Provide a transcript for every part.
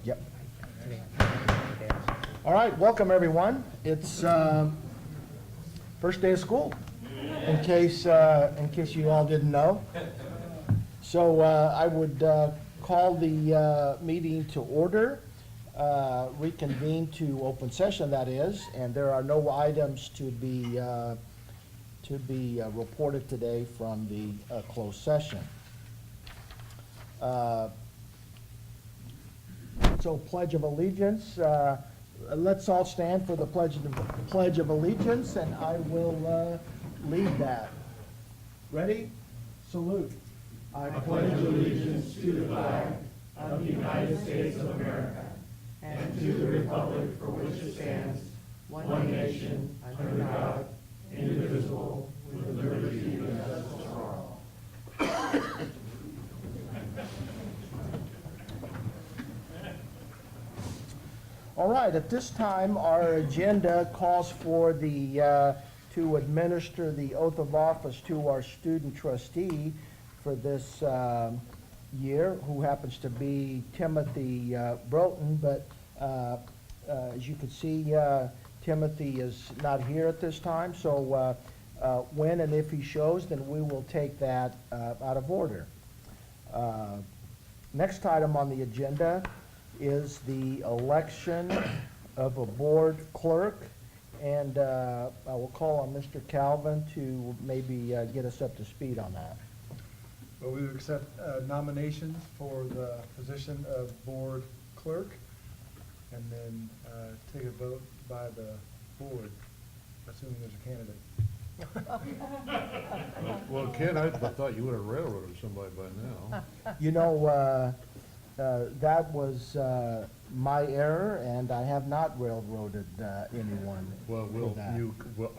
Yep. All right, welcome everyone. It's first day of school, in case you all didn't know. So I would call the meeting to order, reconvene to open session, that is, and there are no items to be reported today from the closed session. So Pledge of Allegiance, let's all stand for the Pledge of Allegiance, and I will lead that. Ready? Salute. I pledge allegiance to the flag of the United States of America and to the republic for which it stands, one nation, under God, indivisible, with liberty and justice for all. All right, at this time, our agenda calls for the, to administer the oath of office to our student trustee for this year, who happens to be Timothy Broughton, but as you can see, Timothy is not here at this time, so when and if he shows, then we will take that out of order. Next item on the agenda is the election of a board clerk, and I will call on Mr. Calvin to maybe get us up to speed on that. Well, we would accept nominations for the position of board clerk, and then take a vote by the board, assuming there's a candidate. Well, Ken, I thought you would have railroaded somebody by now. You know, that was my error, and I have not railroaded anyone Well, for that.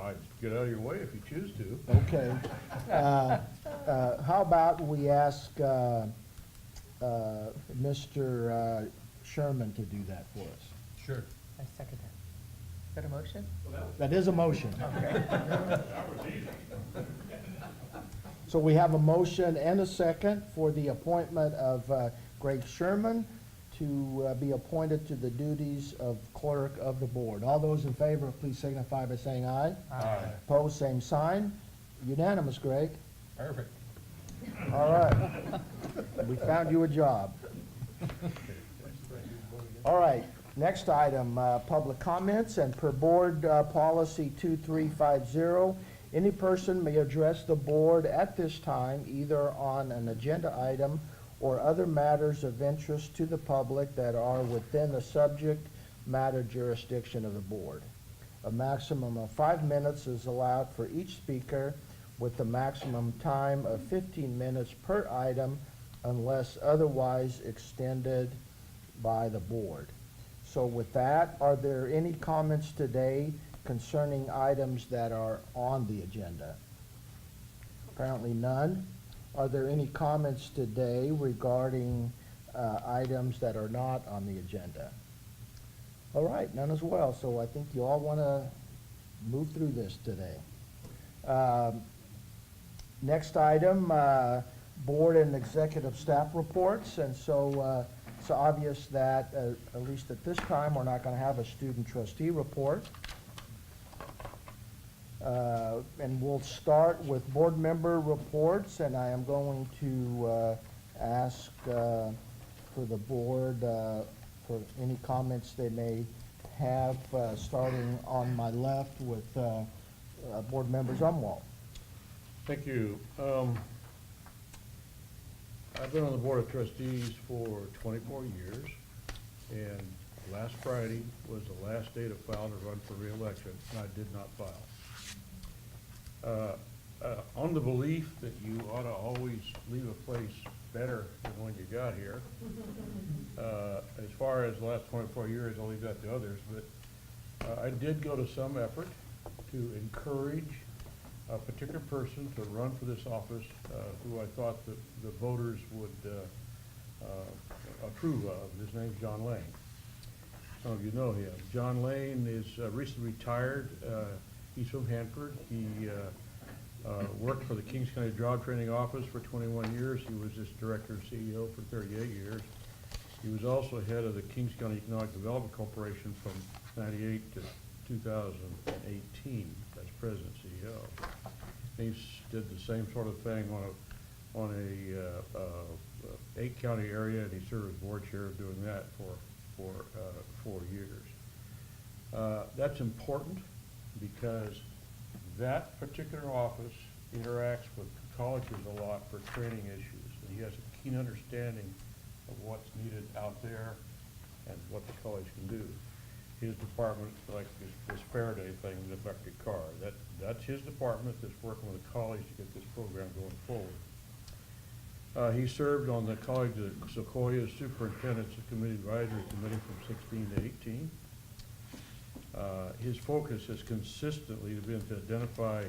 I'd get out of your way if you choose to. Okay. How about we ask Mr. Sherman to do that for us? Sure. I second that. Is that a motion? That is a motion. So we have a motion and a second for the appointment of Greg Sherman to be appointed to the duties of clerk of the board. All those in favor, please signify by saying aye. Aye. Opposed, same sign. Unanimous, Greg. Perfect. All right. We found you a job. All right, next item, public comments, and per board policy 2350, any person may address the board at this time either on an agenda item or other matters of interest to the public that are within the subject matter jurisdiction of the board. A maximum of 5 minutes is allowed for each speaker, with the maximum time of 15 minutes per item unless otherwise extended by the board. So with that, are there any comments today concerning items that are on the agenda? Apparently none. Are there any comments today regarding items that are not on the agenda? All right, none as well. So I think you all want to move through this today. Next item, board and executive staff reports. And so it's obvious that, at least at this time, we're not going to have a student trustee report. And we'll start with board member reports, and I am going to ask for the board for any comments they may have, starting on my left with board member Zumwalt. Thank you. I've been on the Board of Trustees for 24 years, and last Friday was the last day to file to run for re-election, and I did not file. On the belief that you ought to always leave a place better than when you got here. As far as the last 24 years, I'll leave that to others, but I did go to some effort to encourage a particular person to run for this office who I thought that the voters would approve of. His name's John Lane. Some of you know him. John Lane is recently retired. He's from Hanford. He worked for the Kings County Job Training Office for 21 years. He was its director and CEO for 38 years. He was also head of the Kings County Economic Development Corporation from 98 to 2018 as president CEO. He did the same sort of thing on a 8-county area, and he served as board chair doing that for 4 years. That's important because that particular office interacts with colleges a lot for training issues. And he has a keen understanding of what's needed out there and what the college can do. His department, like this Faraday thing with Dr. Carr, that's his department that's working with the college to get this program going forward. He served on the College of Sequoia Superintendent's Committee Advisory Committee from 16 to 18. His focus has consistently been to identify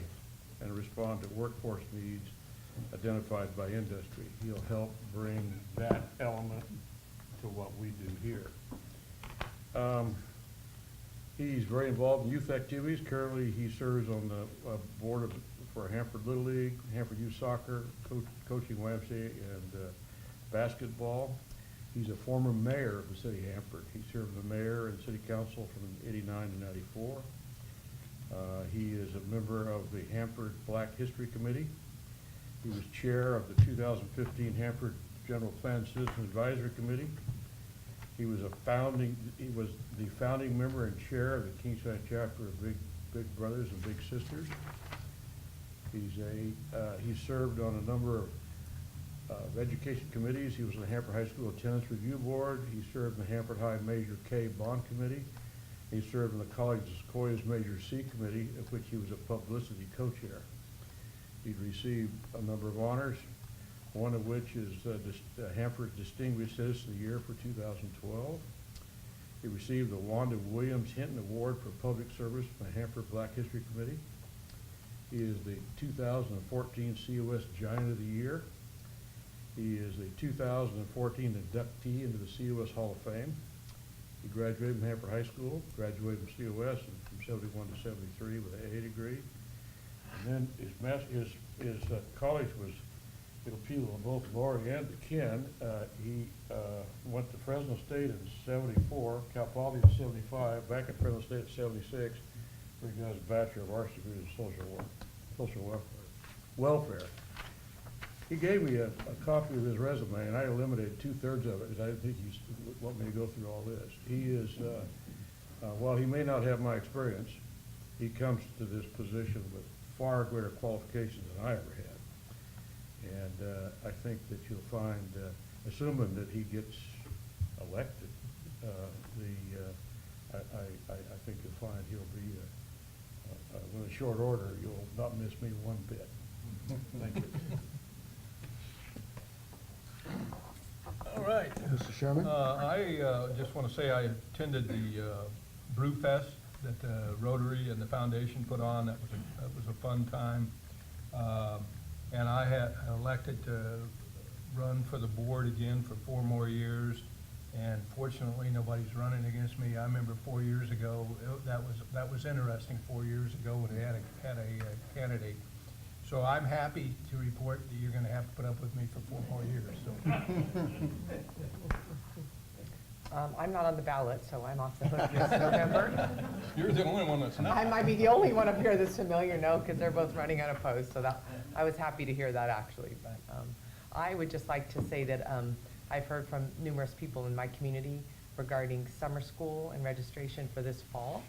and respond to workforce needs identified by industry. He'll help bring that element to what we do here. He's very involved in youth activities. Currently, he serves on the board for Hanford Little League, Hanford Youth Soccer, coaching YMCA, and basketball. He's a former mayor of the city of Hanford. He served as the mayor and city council from 89 to 94. He is a member of the Hanford Black History Committee. He was chair of the 2015 Hanford General Plan Citizen Advisory Committee. He was the founding member and chair of the Kings County chapter of Big Brothers and Big Sisters. He served on a number of education committees. He was on the Hanford High School Attendance Review Board. He served in the Hanford High Measure K Bond Committee. He served in the College of Sequoia's Measure C Committee, of which he was a publicity co-chair. He'd received a number of honors, one of which is Hanford Distinguished Citizen of the Year for 2012. He received the Wanda Williams Hinton Award for Public Service from the Hanford Black History Committee. He is the 2014 COS Giant of the Year. He is the 2014 inductee into the COS Hall of Fame. He graduated from Hanford High School, graduated from COS from 71 to 73 with an AA degree. And then his college was, it'll appeal to both Lori and to Ken. He went to Fresno State in 74, Cal Poly in 75, back at Fresno State in 76, where he got his Bachelor of Arts degree in social welfare. He gave me a copy of his resume, and I eliminated 2/3 of it because I didn't think he wanted me to go through all this. He is, while he may not have my experience, he comes to this position with far greater qualifications than I ever had. And I think that you'll find, assuming that he gets elected, I think you'll find he'll be, in a short order, you'll not miss me one bit. Thank you. All right. Mr. Sherman? I just want to say I attended the Brew Fest that the Rotary and the Foundation put on. That was a fun time. And I had elected to run for the board again for 4 more years. And fortunately, nobody's running against me. I remember 4 years ago, that was interesting 4 years ago when they had a candidate. So I'm happy to report that you're going to have to put up with me for 4 more years. So. I'm not on the ballot, so I'm off the hook this November. You're the only one that's not. I might be the only one up here that's familiar, no, because they're both running unopposed, so I was happy to hear that, actually. But I would just like to say that I've heard from numerous people in my community regarding summer school and registration for this fall.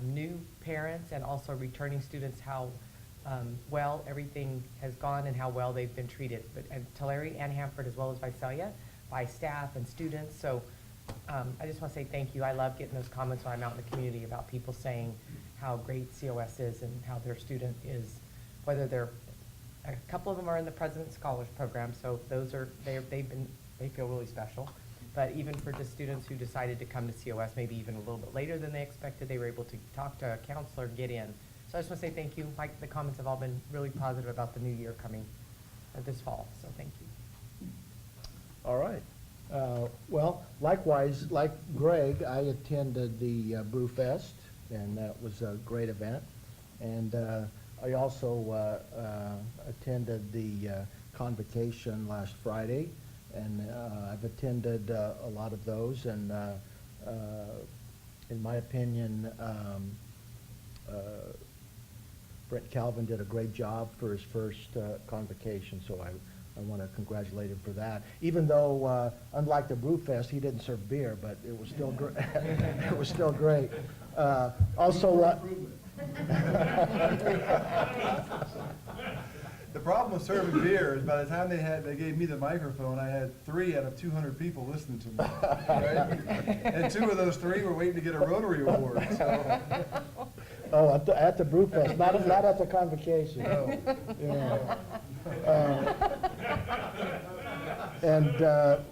New parents and also returning students, how well everything has gone and how well they've been treated. But at Tulare and Hanford, as well as Visalia, by staff and students. So I just want to say thank you. I love getting those comments when I'm out in the community about people saying how great COS is and how their student is, whether they're, a couple of them are in the President's Scholars Program, so those are, they feel really special. But even for just students who decided to come to COS, maybe even a little bit later than they expected, they were able to talk to a counselor and get in. So I just want to say thank you. Like, the comments have all been really positive about the new year coming this fall, so thank you. All right. Well, likewise, like Greg, I attended the Brewfest, and that was a great event. And I also attended the convocation last Friday, And I've attended a lot of those, and in my opinion, Brent Calvin did a great job for his first convocation, so I want to congratulate him for that. Even though, unlike the Brewfest, he didn't serve beer, but it was still great. It was still great. Also, The problem with serving beer is by the time they gave me the microphone, I had 3 out of 200 people listening to me. Right? And 2 of those 3 were waiting to get a Rotary Award, so. oh, at the Brewfest, not at the convocation. No. Yeah. And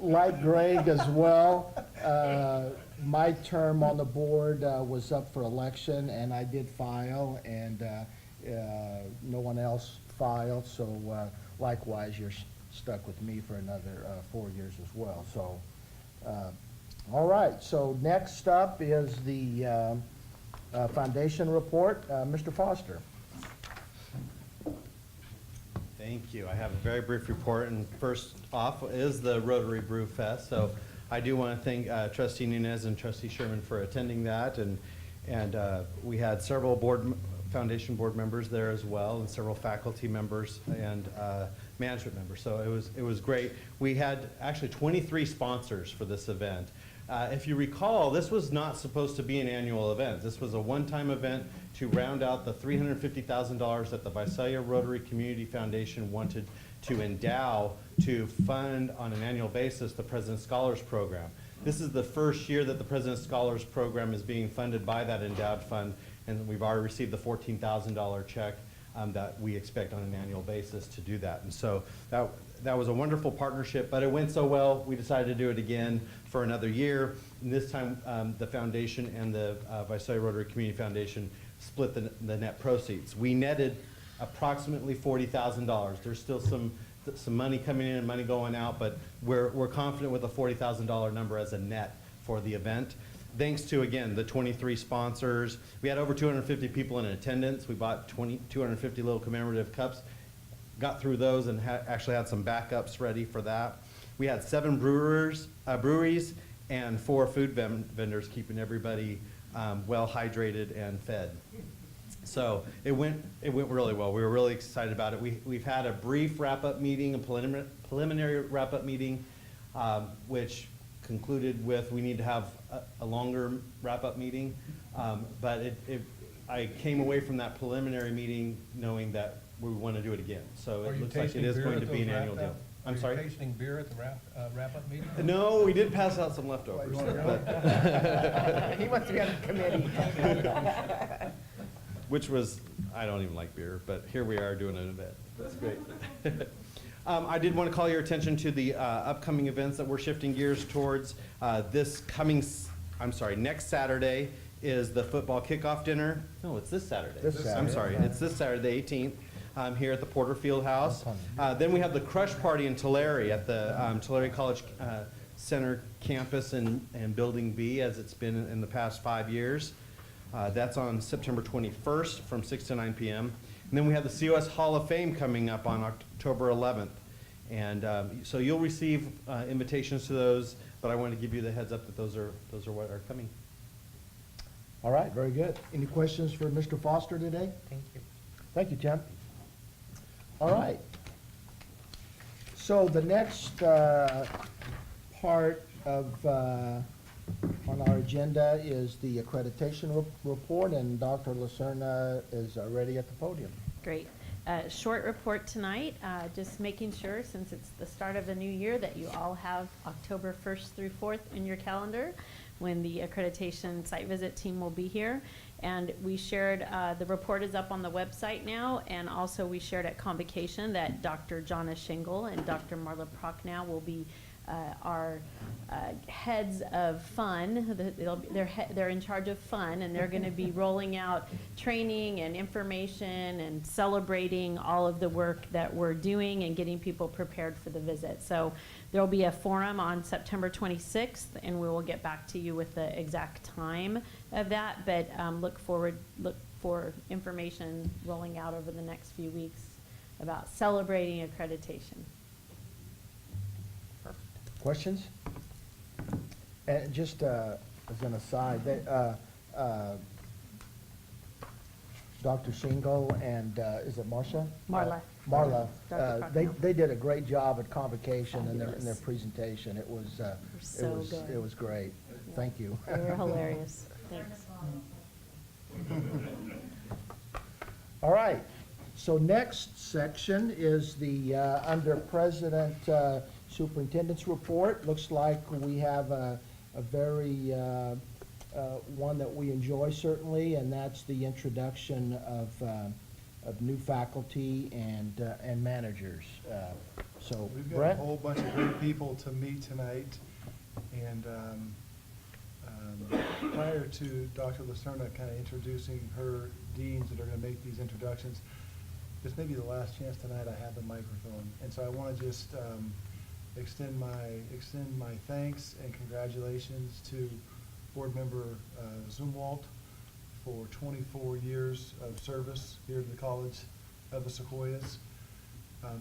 like Greg as well, my term on the board was up for election, and I did file, and no one else filed, so likewise, you're stuck with me for another 4 years as well. So, all right, so next up is the foundation report. Mr. Foster. Thank you. I have a very brief report, and first off is the Rotary Brew Fest. So I do want to thank Trustee Nunez and Trustee Sherman for attending that, and we had several foundation board members there as well, and several faculty members and management members. So it was great. We had actually 23 sponsors for this event. If you recall, this was not supposed to be an annual event. This was a one-time event to round out the $350,000 that the Visalia Rotary Community Foundation wanted to endow to fund on an annual basis the President's Scholars Program. This is the first year that the President's Scholars Program is being funded by that endowed fund, and we've already received the $14,000 check that we expect on an annual basis to do that. And so that was a wonderful partnership, but it went so well, we decided to do it again for another year. And this time, the foundation and the Visalia Rotary Community Foundation split the net proceeds. We netted approximately $40,000. There's still some money coming in and money going out, but we're confident with a $40,000 number as a net for the event. Thanks to, again, the 23 sponsors. We had over 250 people in attendance. We bought 250 little commemorative cups, got through those, and actually had some backups ready for that. We had 7 breweries and 4 food vendors, keeping everybody well hydrated and fed. So it went really well. We were really excited about it. We've had a brief wrap-up meeting, a preliminary wrap-up meeting, which concluded with we need to have a longer wrap-up meeting. But I came away from that preliminary meeting knowing that we want to do it again. So it looks like it is going to be an annual deal. I'm sorry? Are you tasting beer at the wrap-up meeting? No, we did pass out some leftovers. but- He wants to be on the committee. Which was, I don't even like beer, but here we are doing an event. That's great. I did want to call your attention to the upcoming events that we're shifting gears towards. Next Saturday is the football kickoff dinner. No, it's this Saturday. I'm sorry, it's this Saturday, the 18th, here at the Porter Field House. Then we have the Crush Party in Tulare at the Tulare College Center campus and Building B, as it's been in the past 5 years. That's on September 21st from 6 to 9 p.m. And then we have the COS Hall of Fame coming up on October 11th. And so you'll receive invitations to those, but I want to give you the heads up that those are what are coming. All right, very good. Any questions for Mr. Foster today? Thank you. Thank you, Tim. All right. So the next part of on our agenda is the accreditation report, and Dr. Lacerna is ready at the podium. Great. Short report tonight, just making sure, since it's the start of the new year, that you all have October 1st through 4th in your calendar when the accreditation site visit team will be here. And we shared, the report is up on the website now, and also we shared at Convocation that Dr. Jonna Shingle and Dr. Marla Prochnow will be our heads of fun. They're in charge of fun, and they're going to be rolling out training and information and celebrating all of the work that we're doing and getting people prepared for the visit. So there'll be a forum on September 26th, and we will get back to you with the exact time of that. But look for information rolling out over the next few weeks about celebrating accreditation. Questions? And just as an aside, Dr. Shingle and, is it Marcia? Marla. Marla, Dr. they Cocknell. did a great job at convocation in their Fabulous. presentation. It was, so good. it was great. Thank you. They were hilarious. Thanks. All right, so next section is the, under President Superintendent's report. Looks like we have a very, one that we enjoy certainly, and that's the introduction of new faculty and managers. So We've got a Brett? whole bunch of great people to meet tonight, and prior to Dr. Lacerna kind of introducing her deans that are going to make these introductions, this may be the last chance tonight I have the microphone, and so I want to just extend my thanks and congratulations to Board Member Zumwalt for 24 years of service here at the College of the Sequoias.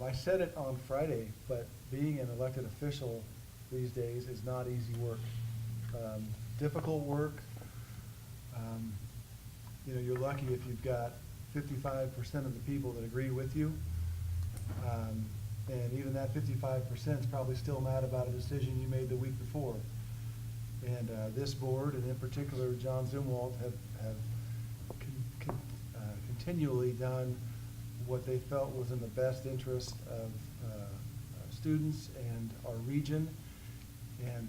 I said it on Friday, but being an elected official these days is not easy work. Difficult work. You know, you're lucky if you've got 55% of the people that agree with you. And even that 55% is probably still mad about a decision you made the week before. And this board, and in particular John Zumwalt, have continually done what they felt was in the best interest of students and our region. And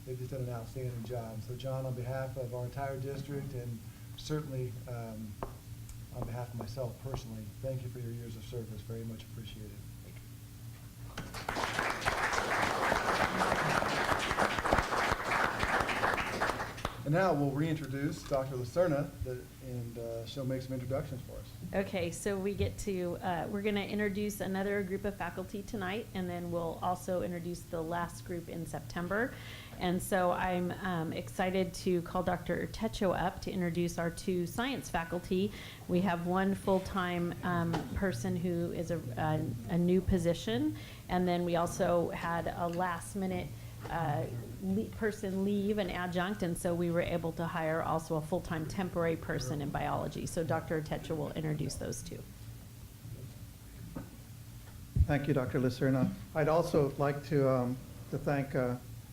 they've just done an outstanding job. So John, on behalf of our entire district, and certainly on behalf of myself personally, thank you for your years of service. Very much appreciated. And now we'll reintroduce Dr. Lacerna, and she'll make some introductions for us. Okay, so we get to, we're going to introduce another group of faculty tonight, and then we'll also introduce the last group in September. And so I'm excited to call Dr. Urtecho up to introduce our two science faculty. We have one full-time person who is a new position, and then we also had a last-minute person leave, an adjunct, and so we were able to hire also a full-time temporary person in biology. So Dr. Urtecho will introduce those two. Thank you, Dr. Lacerna. I'd also like to thank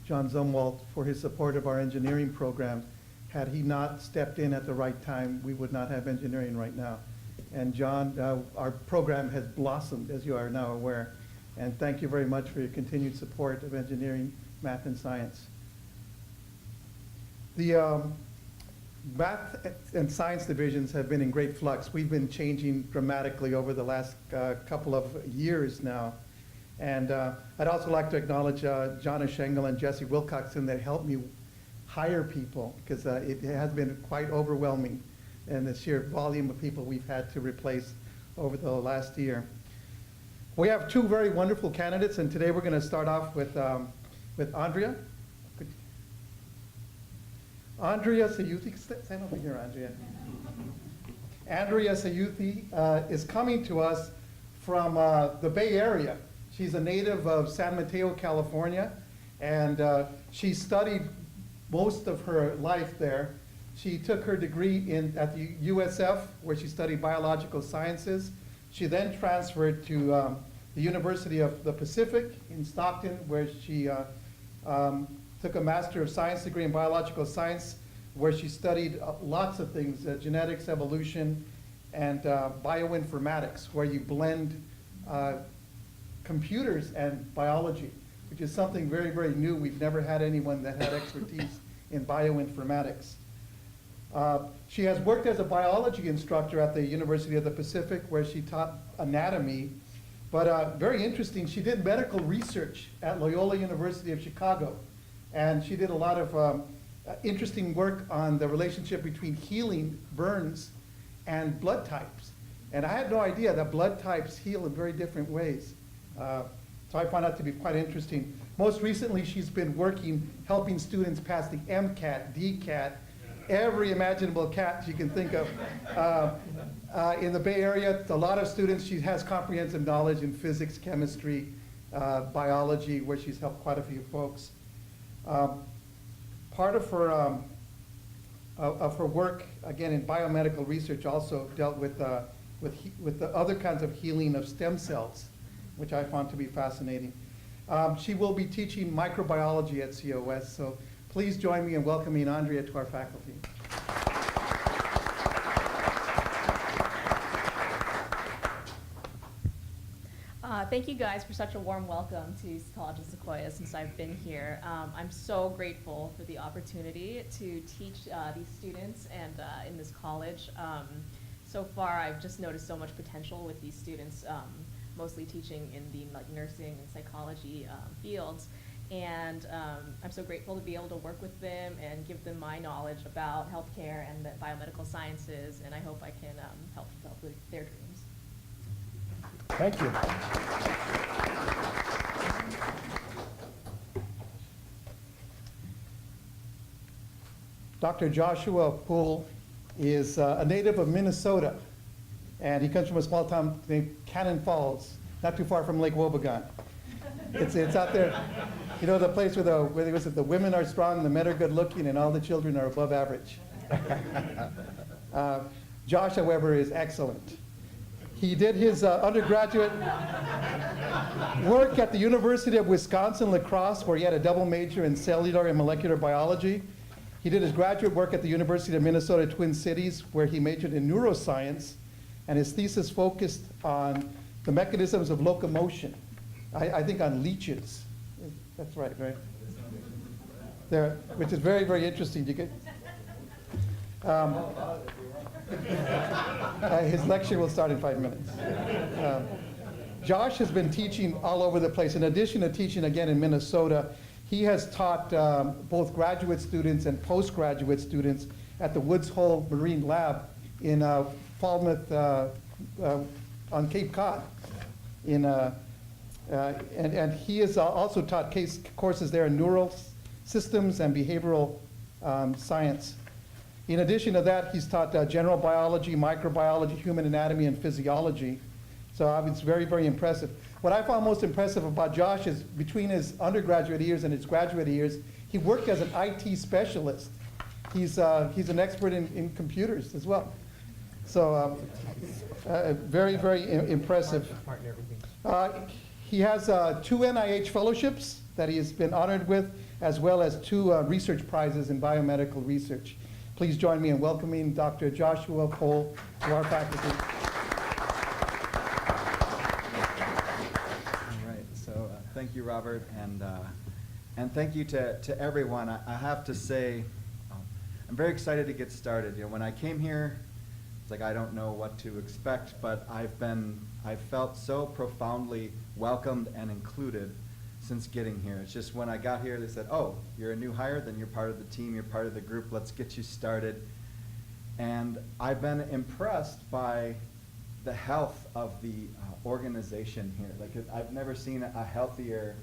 John Zumwalt for his support of our engineering program. Had he not stepped in at the right time, we would not have engineering right now. And John, our program has blossomed, as you are now aware. And thank you very much for your continued support of engineering, math, and science. The math and science divisions have been in great flux. We've been changing dramatically over the last couple of years now. And I'd also like to acknowledge Jonna Schengel and Jesse Wilcoxon that helped me hire people, because it has been quite overwhelming, and the sheer volume of people we've had to replace over the last year. We have two very wonderful candidates, and today we're going to start off with Andrea. Andrea Sayuthi, stand over here, Andrea. Andrea Sayuthi is coming to us from the Bay Area. She's a native of San Mateo, California, and she studied most of her life there. She took her degree at the USF, where she studied biological sciences. She then transferred to the University of the Pacific in Stockton, where she took a Master of Science degree in biological science, where she studied lots of things, genetics, evolution, and bioinformatics, where you blend computers and biology, which is something very, very new. We've never had anyone that had expertise in bioinformatics. She has worked as a biology instructor at the University of the Pacific, where she taught anatomy. But very interesting, she did medical research at Loyola University of Chicago. And she did a lot of interesting work on the relationship between healing burns and blood types. And I had no idea that blood types heal in very different ways. So I found that to be quite interesting. Most recently, she's been working, helping students pass the MCAT, DCAT, every imaginable CAT you can think of. In the Bay Area, a lot of students, she has comprehensive knowledge in physics, chemistry, biology, where she's helped quite a few folks. Part of her work, again, in biomedical research, also dealt with the other kinds of healing of stem cells, which I found to be fascinating. She will be teaching microbiology at COS, so please join me in welcoming Andrea to our faculty. Thank you guys for such a warm welcome to College of Sequoia since I've been here. I'm so grateful for the opportunity to teach these students and in this college. So far, I've just noticed so much potential with these students, mostly teaching in the nursing and psychology fields. And I'm so grateful to be able to work with them and give them my knowledge about healthcare and the biomedical sciences, and I hope I can help with their dreams. Thank you. Dr. Joshua Poole is a native of Minnesota, and he comes from a small town named Cannon Falls, not too far from Lake Wobegon. It's out there, you know, the place where the women are strong, the men are good looking, and all the children are above average. Josh, however, is excellent. He did his undergraduate work at the University of Wisconsin-La Crosse, where he had a double major in cellular and molecular biology. He did his graduate work at the University of Minnesota Twin Cities, where he majored in neuroscience, and his thesis focused on the mechanisms of locomotion. I think on leeches. That's right? There, which is very, very interesting. You get, his lecture will start in 5 minutes. Josh has been teaching all over the place. In addition to teaching again in Minnesota, he has taught both graduate students and postgraduate students at the Woods Hole Marine Lab in Falmouth on Cape Cod. And he has also taught courses there in neural systems and behavioral science. In addition to that, he's taught general biology, microbiology, human anatomy, and physiology. So it's very, very impressive. What I found most impressive about Josh is between his undergraduate years and his graduate years, he worked as an IT specialist. He's an expert in computers as well. So very, very impressive. He has 2 NIH fellowships that he has been honored with, as well as 2 research prizes in biomedical research. Please join me in welcoming Dr. Joshua Poole to our faculty. All right, so thank you, Robert, and thank you to everyone. I have to say, I'm very excited to get started. You know, when I came here, it's like I don't know what to expect, but I've felt so profoundly welcomed and included since getting here. It's just when I got here, they said, oh, you're a new hire, then you're part of the team, you're part of the group, let's get you started. And I've been impressed by the health of the organization here. Like, I've never seen a healthier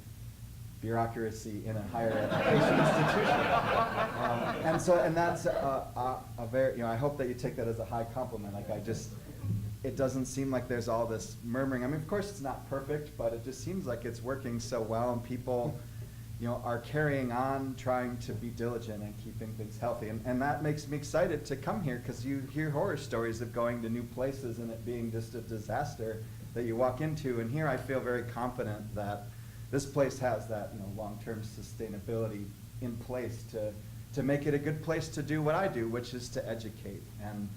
bureaucracy in a higher education institution. And that's a very, you know, I hope that you take that as a high compliment. Like, it doesn't seem like there's all this murmuring. I mean, of course it's not perfect, but it just seems like it's working so well, and people, you know, are carrying on, trying to be diligent and keeping things healthy. And that makes me excited to come here, because you hear horror stories of going to new places and it being just a disaster that you walk into. And here I feel very confident that this place has that, you know, long-term sustainability in place to make it a good place to do what I do, which is to educate. And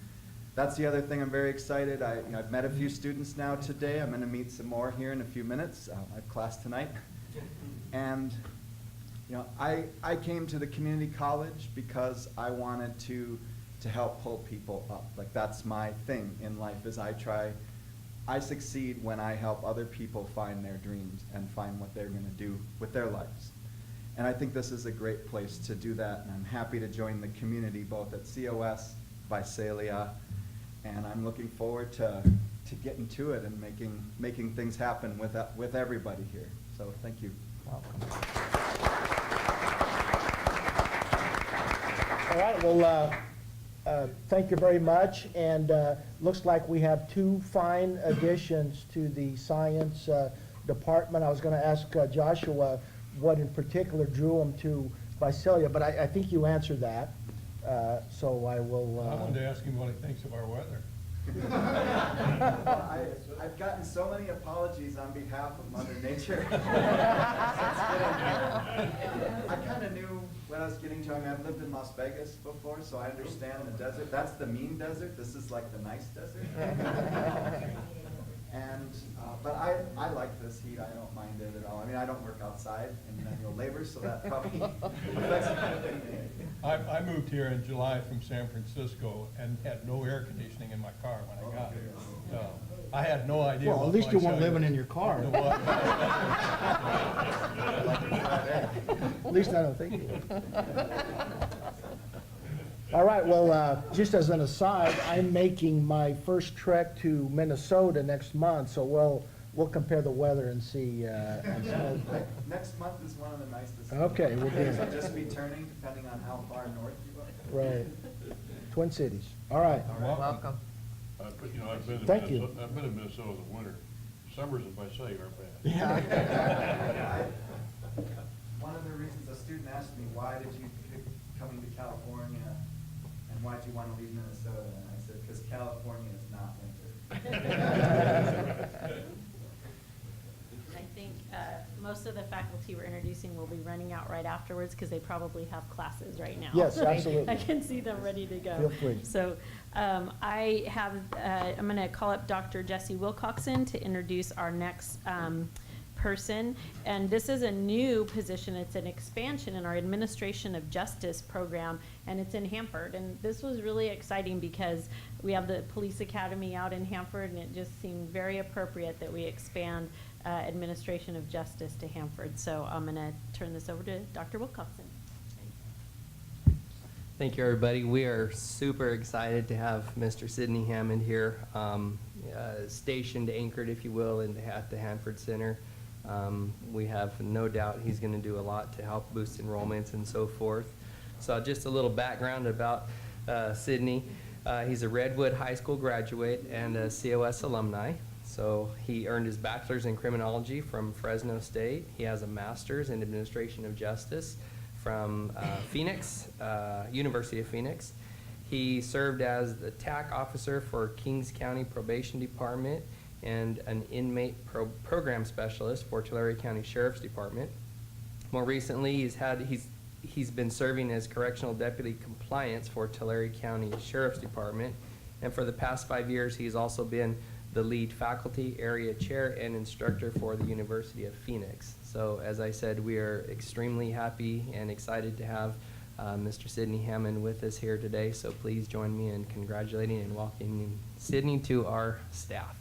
that's the other thing. I'm very excited. I've met a few students now today. I'm going to meet some more here in a few minutes. I have class tonight. And you know, I came to the community college because I wanted to help pull people up. Like, that's my thing in life, is I succeed when I help other people find their dreams and find what they're going to do with their lives. And I think this is a great place to do that. And I'm happy to join the community both at COS, Visalia, and I'm looking forward to getting to it and making things happen with everybody here. So thank you. All right, well, thank you very much. And looks like we have 2 fine additions to the science department. I was going to ask Joshua what in particular drew him to Visalia, but I think you answered that. So I will. I wanted to ask him what he thinks of our weather. Well, I've gotten so many apologies on behalf of Mother Nature. I kind of knew what I was getting to. I mean, I've lived in Las Vegas before, so I understand the desert. That's the mean desert. This is like the nice desert. And, but I like this heat. I don't mind it at all. I mean, I don't work outside in manual labor, so that probably affects me. I moved here in July from San Francisco and had no air conditioning in my car when I got here. So I had no idea. Well, what at least you weren't Visalia living in your car. was. At least I don't think you would. All right, well, just as an aside, I'm making my first trek to Minnesota next month, so we'll compare the weather and see. Next month is one of the nicest. Okay, we'll do So it. just be turning depending on how far north you are. Right. Twin Cities. All right. Welcome. But, you know, I've been to Thank you. Minnesota, I've been in Minnesota in the winter. Summers in Visalia aren't bad. Yeah. One of the reasons a student asked me, why did you pick coming to California and why did you want to leave Minnesota? And I said, because California is not winter. I think most of the faculty we're introducing will be running out right afterwards because they probably have classes right now. Yes, Right? absolutely. I can see them ready to go. Feel free. So I'm going to call up Dr. Jessie Wilcoxon to introduce our next person. And this is a new position. It's an expansion in our Administration of Justice program, and it's in Hanford. And this was really exciting because we have the Police Academy out in Hanford, and it just seemed very appropriate that we expand Administration of Justice to Hanford. So I'm going to turn this over to Dr. Wilcoxon. Thank you, everybody. We are super excited to have Mr. Sidney Hammond here, stationed, anchored, if you will, at the Hanford Center. We have no doubt he's going to do a lot to help boost enrollments and so forth. So just a little background about Sidney. He's a Redwood High School graduate and a COS alumni. So he earned his bachelor's in criminology from Fresno State. He has a master's in administration of justice from Phoenix, University of Phoenix. He served as the TAC officer for Kings County Probation Department and an inmate program specialist for Tulare County Sheriff's Department. More recently, he's been serving as correctional deputy compliance for Tulare County Sheriff's Department, and for the past 5 years, he's also been the lead faculty, area chair, and instructor for the University of Phoenix. So, as I said, we are extremely happy and excited to have Mr. Sidney Hammond with us here today. So please join me in congratulating and welcoming Sidney to our staff.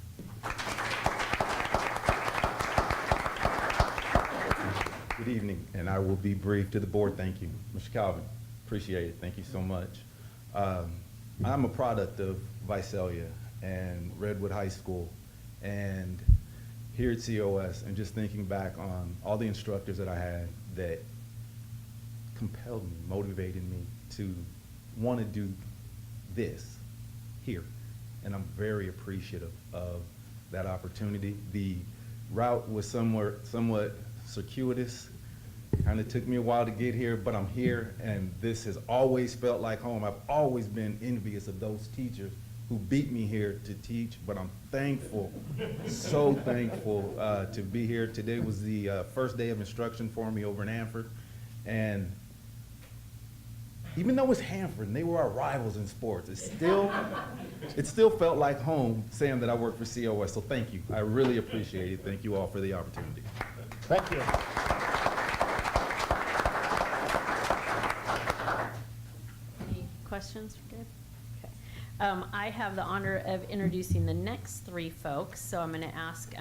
Good evening, and I will be brief to the board. Thank you. Mr. Calvin, appreciate it. Thank you so much. I'm a product of Visalia and Redwood High School, and here at COS, and just thinking back on all the instructors that I had that compelled me, motivated me to want to do this here. And I'm very appreciative of that opportunity. The route was somewhat circuitous. Kind of took me a while to get here, but I'm here, and this has always felt like home. I've always been envious of those teachers who beat me here to teach, but I'm thankful, so thankful to be here. Today was the first day of instruction for me over in Hanford, and even though it's Hanford and they were our rivals in sports, it still felt like home saying that I work for COS, so thank you. I really appreciate it. Thank you all for the opportunity. Thank you. Any questions? Good. Okay. I have the honor of introducing the next three folks. So I'm going to ask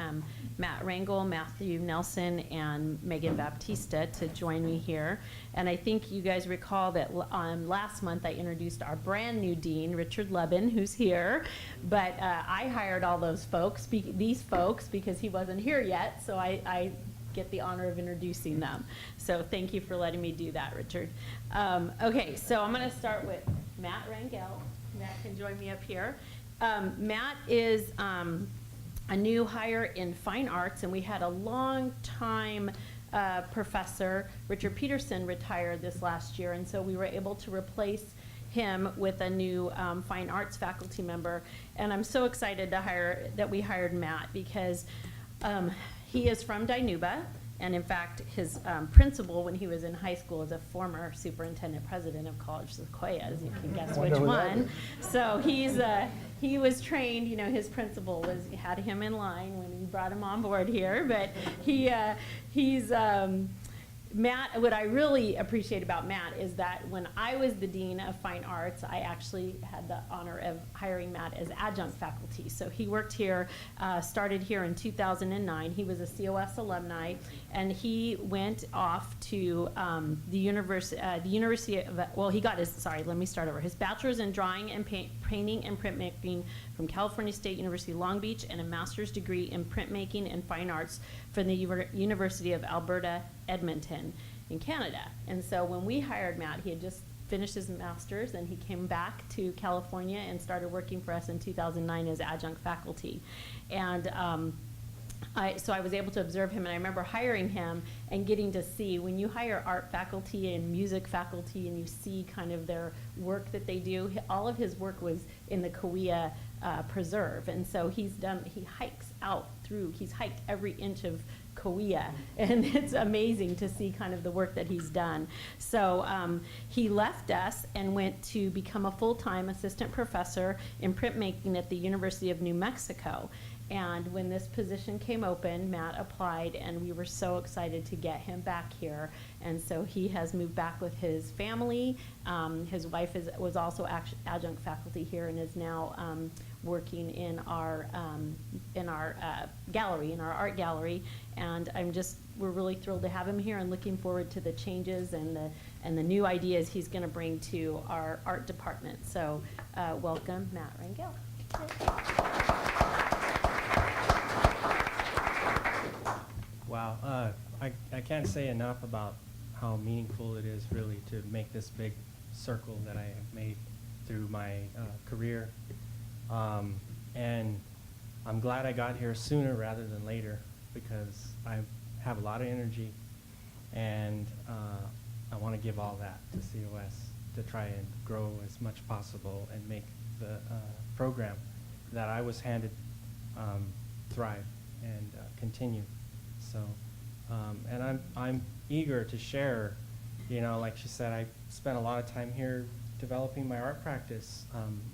Matt Rangel, Matthew Nelson, and Megan Baptista to join me here. And I think you guys recall that last month I introduced our brand new dean, Richard Lubin, who's here. But I hired all these folks, because he wasn't here yet. So I get the honor of introducing them. So thank you for letting me do that, Richard. Okay, so I'm going to start with Matt Rangel. Matt can join me up here. Matt is a new hire in fine arts, and we had a long time professor, Richard Peterson, retired this last year, and so we were able to replace him with a new fine arts faculty member. And I'm so excited that we hired Matt, because he is from Dinuba, and in fact, his principal when he was in high school is a former superintendent president of College Sequoia, as you can guess which Wonder who that one. So he was trained, his principal had him in line when he brought him on board here, but he's Matt, what I really appreciate about Matt is that when I was the Dean of Fine Arts, I actually had the honor of hiring Matt as adjunct faculty. So he worked here, started here in 2009. He was a COS alumni, and he went off to the University of, well, he got his, let me start over. His bachelor's in drawing and painting and printmaking from California State University Long Beach, and a master's degree in printmaking and fine arts from the University of Alberta, Edmonton in Canada. And so when we hired Matt, he had just finished his master's, and he came back to California and started working for us in 2009 as adjunct faculty. And so I was able to observe him, and I remember hiring him and getting to see, when you hire art faculty and music faculty and you see kind of their work that they do, all of his work was in the Kauai Preserve. And so he hikes he's hiked every inch of Kauai, and it's amazing to see kind of the work that he's done. So he left us and went to become a full-time assistant professor in printmaking at the University of New Mexico. And when this position came open, Matt applied, and we were so excited to get him back here. And so he has moved back with his family. His wife was also adjunct faculty here, and is now working in our gallery, in our art gallery. And we're really thrilled to have him here, and looking forward to the changes and the new ideas he's going to bring to our art department. So welcome, Matt Rangel. Wow, I can't say enough about how meaningful it is really to make this big circle that I have made through my career. And I'm glad I got here sooner rather than later, because I have a lot of energy, and I want to give all that to COS to try and grow as much possible and make the program that I was handed thrive and continue. So, and I'm eager to share, like she said, I spent a lot of time here developing my art practice,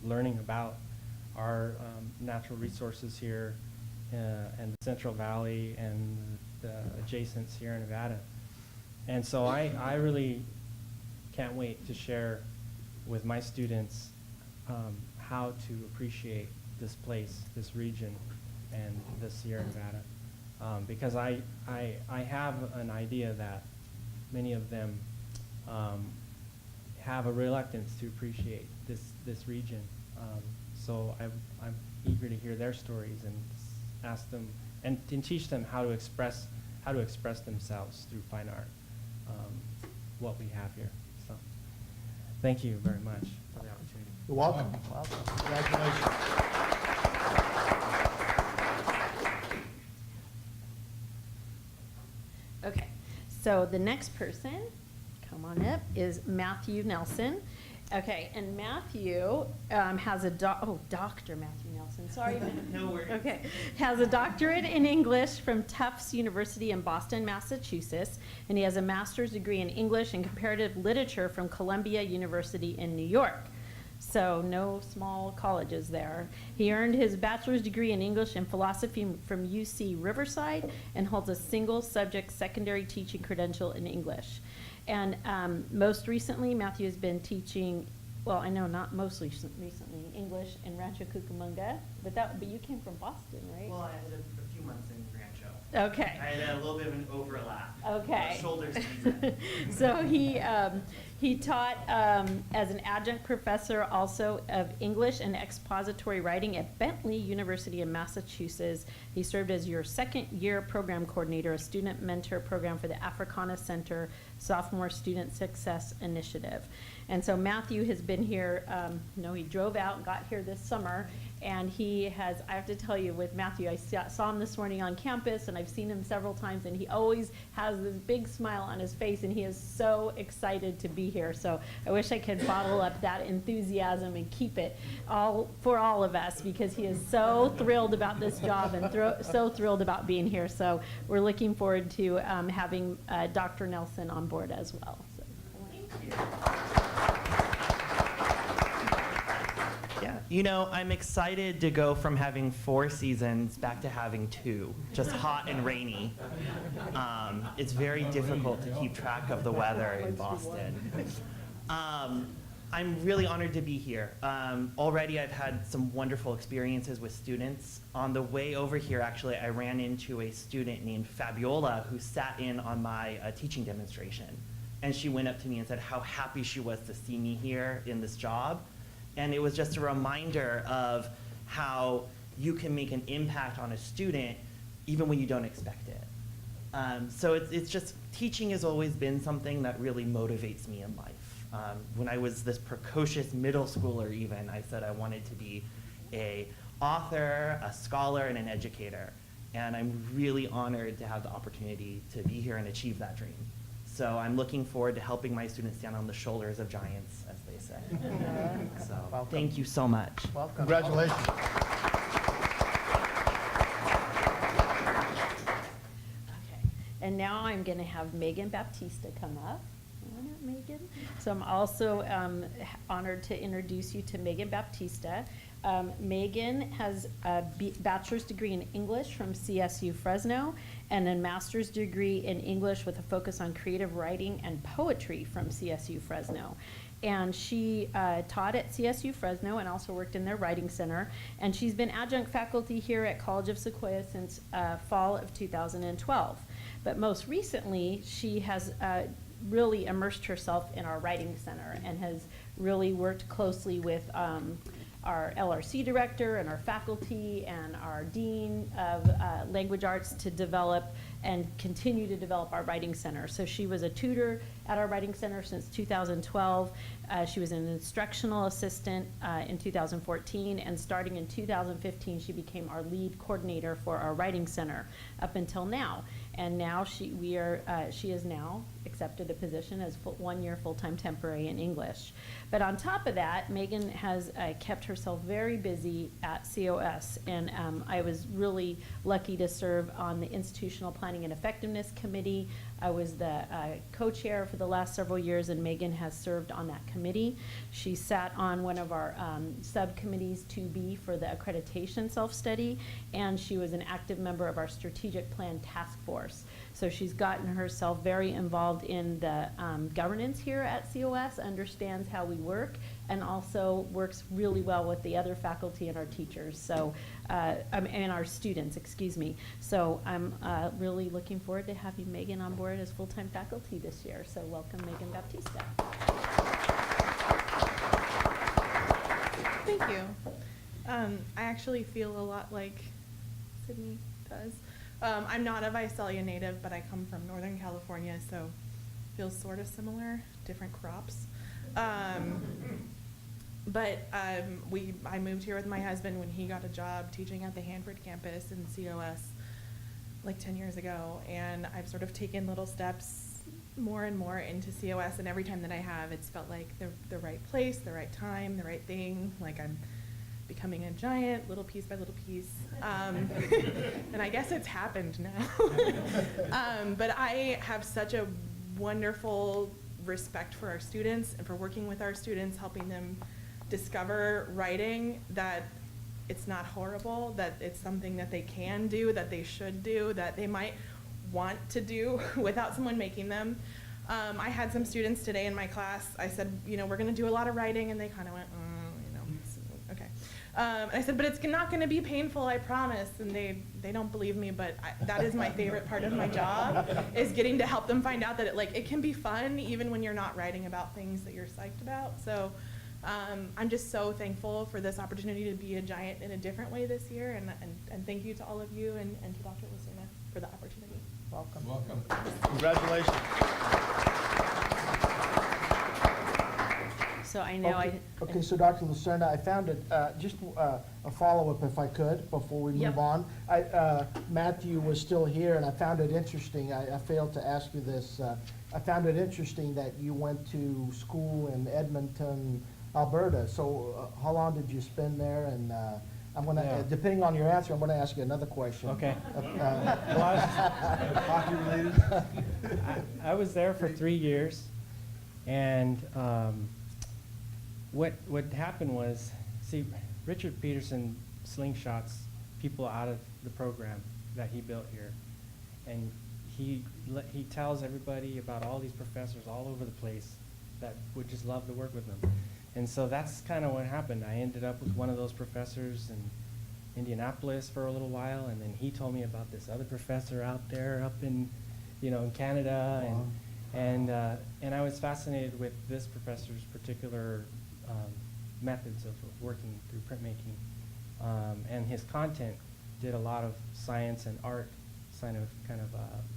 learning about our natural resources here and the Central Valley and the adjacent Sierra Nevada. And so I really can't wait to share with my students how to appreciate this place, this region, and the Sierra Nevada. Because I have an idea that many of them have a reluctance to appreciate this region. So I'm eager to hear their stories and ask them and teach them how to express themselves through fine art, what we have here. So thank you very much for the opportunity. You're welcome. Welcome. Congratulations. Okay, so the next person, come on up, is Matthew Nelson. Okay, and Matthew has a Dr. Matthew Nelson, sorry. No worries. Okay, has a doctorate in English from Tufts University in Boston, Massachusetts, and he has a master's degree in English and comparative literature from Columbia University in New York. So no small colleges there. He earned his bachelor's degree in English and philosophy from UC Riverside, and holds a single subject secondary teaching credential in English. And most recently, Matthew has been teaching, well, I know not mostly recently, English in Rancho Cucamonga, but you came from Boston, right? Well, I had a few months in Rancho. Okay. I had a little bit of an overlap. Okay. Shoulder season. So He taught as an adjunct professor also of English and expository writing at Bentley University in Massachusetts. He served as your second-year program coordinator, a student mentor program for the Africana Center Sophomore Student Success Initiative. And so Matthew has been here, he drove out and got here this summer, and he has, I have to tell you, with Matthew, I saw him this morning on campus, and I've seen him several times, and he always has this big smile on his face, and he is so excited to be here. So I wish I could bottle up that enthusiasm and keep it all for all of us, because he is so thrilled about this job and so thrilled about being here. So we're looking forward to having Dr. Nelson on board as well. So. Thank you. Yeah, I'm excited to go from having 4 seasons back to having 2, just hot and rainy. It's very difficult to keep track of the weather in Boston. I'm really honored to be here. Already I've had some wonderful experiences with students. On the way over here, actually, I ran into a student named Fabiola who sat in on my teaching demonstration. And she went up to me and said how happy she was to see me here in this job. And it was just a reminder of how you can make an impact on a student even when you don't expect it. So it's just, teaching has always been something that really motivates me in life. When I was this precocious middle schooler even, I said I wanted to be an author, a scholar, and an educator. And I'm really honored to have the opportunity to be here and achieve that dream. So I'm looking forward to helping my students stand on the shoulders of giants, as they say. So Welcome. thank you so much. Welcome. Congratulations. Okay, and now I'm going to have Megan Baptista come up. Come on up, Megan. So I'm also honored to introduce you to Megan Baptista. Megan has a bachelor's degree in English from CSU Fresno and a master's degree in English with a focus on creative writing and poetry from CSU Fresno. And she taught at CSU Fresno and also worked in their writing center. And she's been adjunct faculty here at College of Sequoia since fall of 2012. But most recently, she has really immersed herself in our writing center and has really worked closely with our LRC director and our faculty and our dean of language arts to develop and continue to develop our writing center. So she was a tutor at our writing center since 2012. She was an instructional assistant in 2014, and starting in 2015, she became our lead coordinator for our writing center up until now. And now she has now accepted a position as 1-year full-time temporary in English. But on top of that, Megan has kept herself very busy at COS, and I was really lucky to serve on the Institutional Planning and Effectiveness Committee. I was the co-chair for the last several years, and Megan has served on that committee. She sat on one of our subcommittees 2B for the accreditation self-study, and she was an active member of our strategic plan task force. So she's gotten herself very involved in the governance here at COS, understands how we work, and also works really well with the other faculty and our teachers, so, and our students, excuse me. So I'm really looking forward to having Megan on board as full-time faculty this year. So welcome, Megan Baptista. Thank you. I actually feel a lot like Sydney does. I'm not a Visalia native, but I come from Northern California, so feels sort of similar, different crops. But I moved here with my husband when he got a job teaching at the Hanford campus in COS like 10 years ago, and I've sort of taken little steps more and more into COS, and every time that I have, it's felt like the right place, the right time, the right thing, like I'm becoming a giant, little piece by little piece. And I guess it's happened now. But I have such a wonderful respect for our students and for working with our students, helping them discover writing, that it's not horrible, that it's something that they can do, that they should do, that they might want to do without someone making them. I had some students today in my class, I said, we're gonna do a lot of writing, and they kind of went, okay. And I said, but it's not going to be painful, I promise. And they don't believe me, but that is my favorite part of my job, is getting to help them find out that it can be fun even when you're not writing about things that you're psyched about. So I'm just so thankful for this opportunity to be a giant in a different way this year. And thank you to all of you and to Dr. Lucena for the opportunity. Welcome. Welcome. Congratulations. So I know Okay, so Dr. Lucerna, I found it, just a follow-up if I could, before we Yep. move on. Matthew was still here, and I found it interesting, I failed to ask you this. I found it interesting that you went to school in Edmonton, Alberta. So how long did you spend there? And I'm gonna, Yeah. depending on your answer, I'm gonna ask you another question. Okay. Hockey related? I was there for 3 years, and what happened was, see, Richard Peterson slingshots people out of the program that he built here, and he tells everybody about all these professors all over the place that would just love to work with him. And so that's kind of what happened. I ended up with one of those professors in Indianapolis for a little while, and then he told me about this other professor out there up in, in Canada, and I was fascinated with this professor's particular methods of working through printmaking, and his content did a lot of science and art, kind of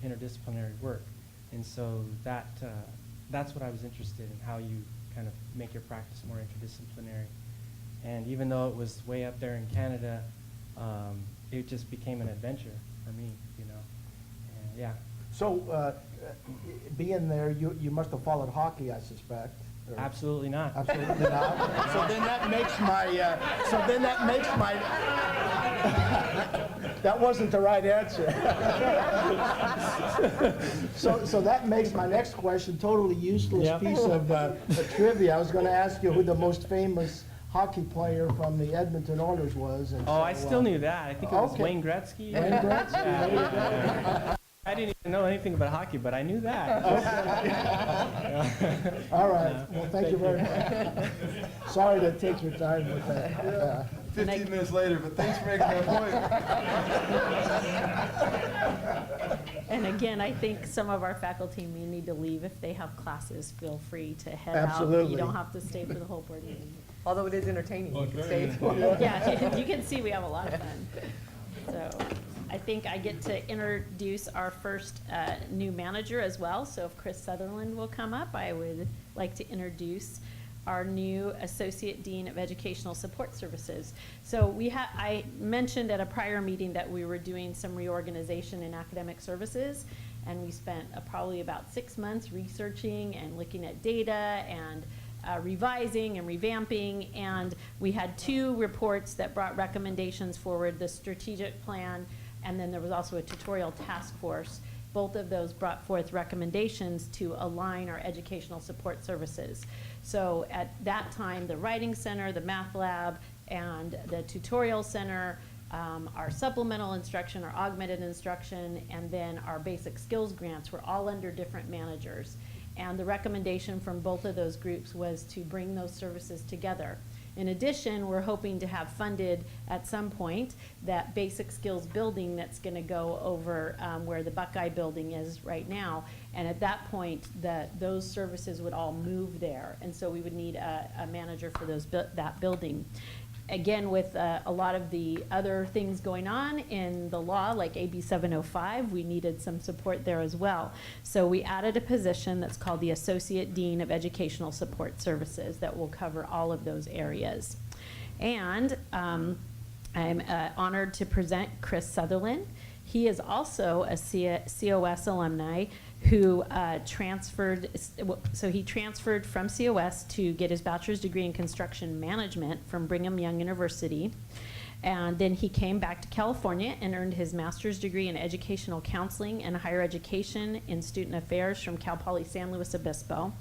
interdisciplinary work, and so that's what I was interested in, how you kind of make your practice more interdisciplinary. And even though it was way up there in Canada, it just became an adventure for me, And yeah. So, being there, you must have followed hockey, I suspect. or- Absolutely not. Absolutely not. So then that makes my, that wasn't the right answer. So that makes my next question totally useless Yep. piece of trivia. I was gonna ask you who the most famous hockey player from the Edmonton Oilers was. And Oh, I so, still knew that. I think it was okay. Wayne Gretzky. Wayne Gretzky, there you Yeah. I didn't even know anything about hockey, but I knew that. All right, well, thank you very much. Sorry to take your time with that. 15 minutes later, but thanks for making that point. And again, I think some of our faculty may need to leave. If they have classes, feel free to head out. Absolutely. You don't have to stay for the whole board meeting. Although it is entertaining, Well, you can it's stay. very entertaining. Yeah, you can see we have a lot of fun. So I think I get to introduce our first new manager as well. So if Chris Sutherland will come up, I would like to introduce our new Associate Dean of Educational Support Services. So I mentioned at a prior meeting that we were doing some reorganization in academic services, and we spent probably about 6 months researching and looking at data and revising and revamping, and we had 2 reports that brought recommendations forward, the strategic plan, and then there was also a tutorial task force. Both of those brought forth recommendations to align our educational support services. So at that time, the Writing Center, the Math Lab, and the Tutorial Center, our supplemental instruction, our augmented instruction, and then our basic skills grants were all under different managers. And the recommendation from both of those groups was to bring those services together. In addition, we're hoping to have funded at some point that basic skills building that's going to go over where the Buckeye building is right now. And at that point, those services would all move there. And so we would need a manager for that building. Again, with a lot of the other things going on in the law, like AB 705, we needed some support there as well. So we added a position that's called the Associate Dean of Educational Support Services that will cover all of those areas. And I'm honored to present Chris Sutherland. He is also a COS alumni who transferred, so he transferred from COS to get his bachelor's degree in construction management from Brigham Young University. And then he came back to California and earned his master's degree in educational counseling and higher education in student affairs from Cal Poly San Luis Obispo.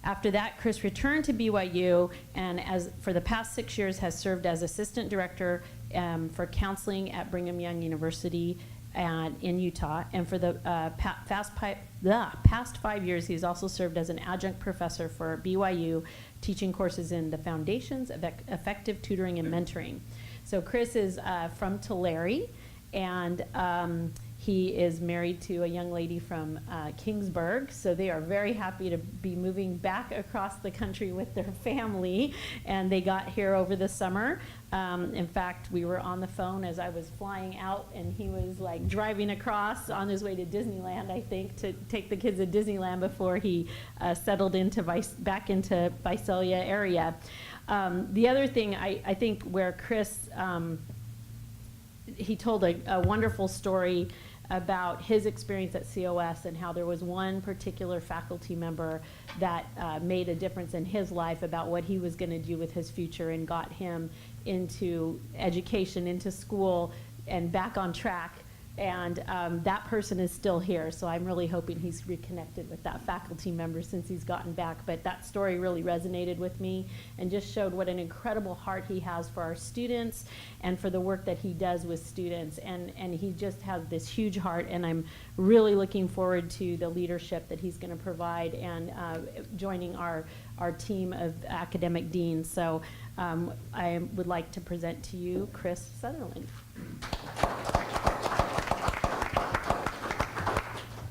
After that, Chris returned to BYU and for the past 6 years has served as assistant director for counseling at Brigham Young University and in Utah. And for the past 5 years, he's also served as an adjunct professor for BYU, teaching courses in the foundations of effective tutoring and mentoring. So Chris is from Tulare, and he is married to a young lady from Kingsburg, so they are very happy to be moving back across the country with their family, and they got here over the summer. In fact, we were on the phone as I was flying out, and he was like driving across on his way to Disneyland, I think, to take the kids to Disneyland before he settled into back into Visalia area. The other thing, I think where Chris, he told a wonderful story about his experience at COS and how there was one particular faculty member that made a difference in his life about what he was going to do with his future and got him into education, into school, and back on track. And that person is still here, so I'm really hoping he's reconnected with that faculty member since he's gotten back. But that story really resonated with me and just showed what an incredible heart he has for our students and for the work that he does with students. And he just has this huge heart, and I'm really looking forward to the leadership that he's going to provide and joining our team of academic deans. So I would like to present to you Chris Sutherland.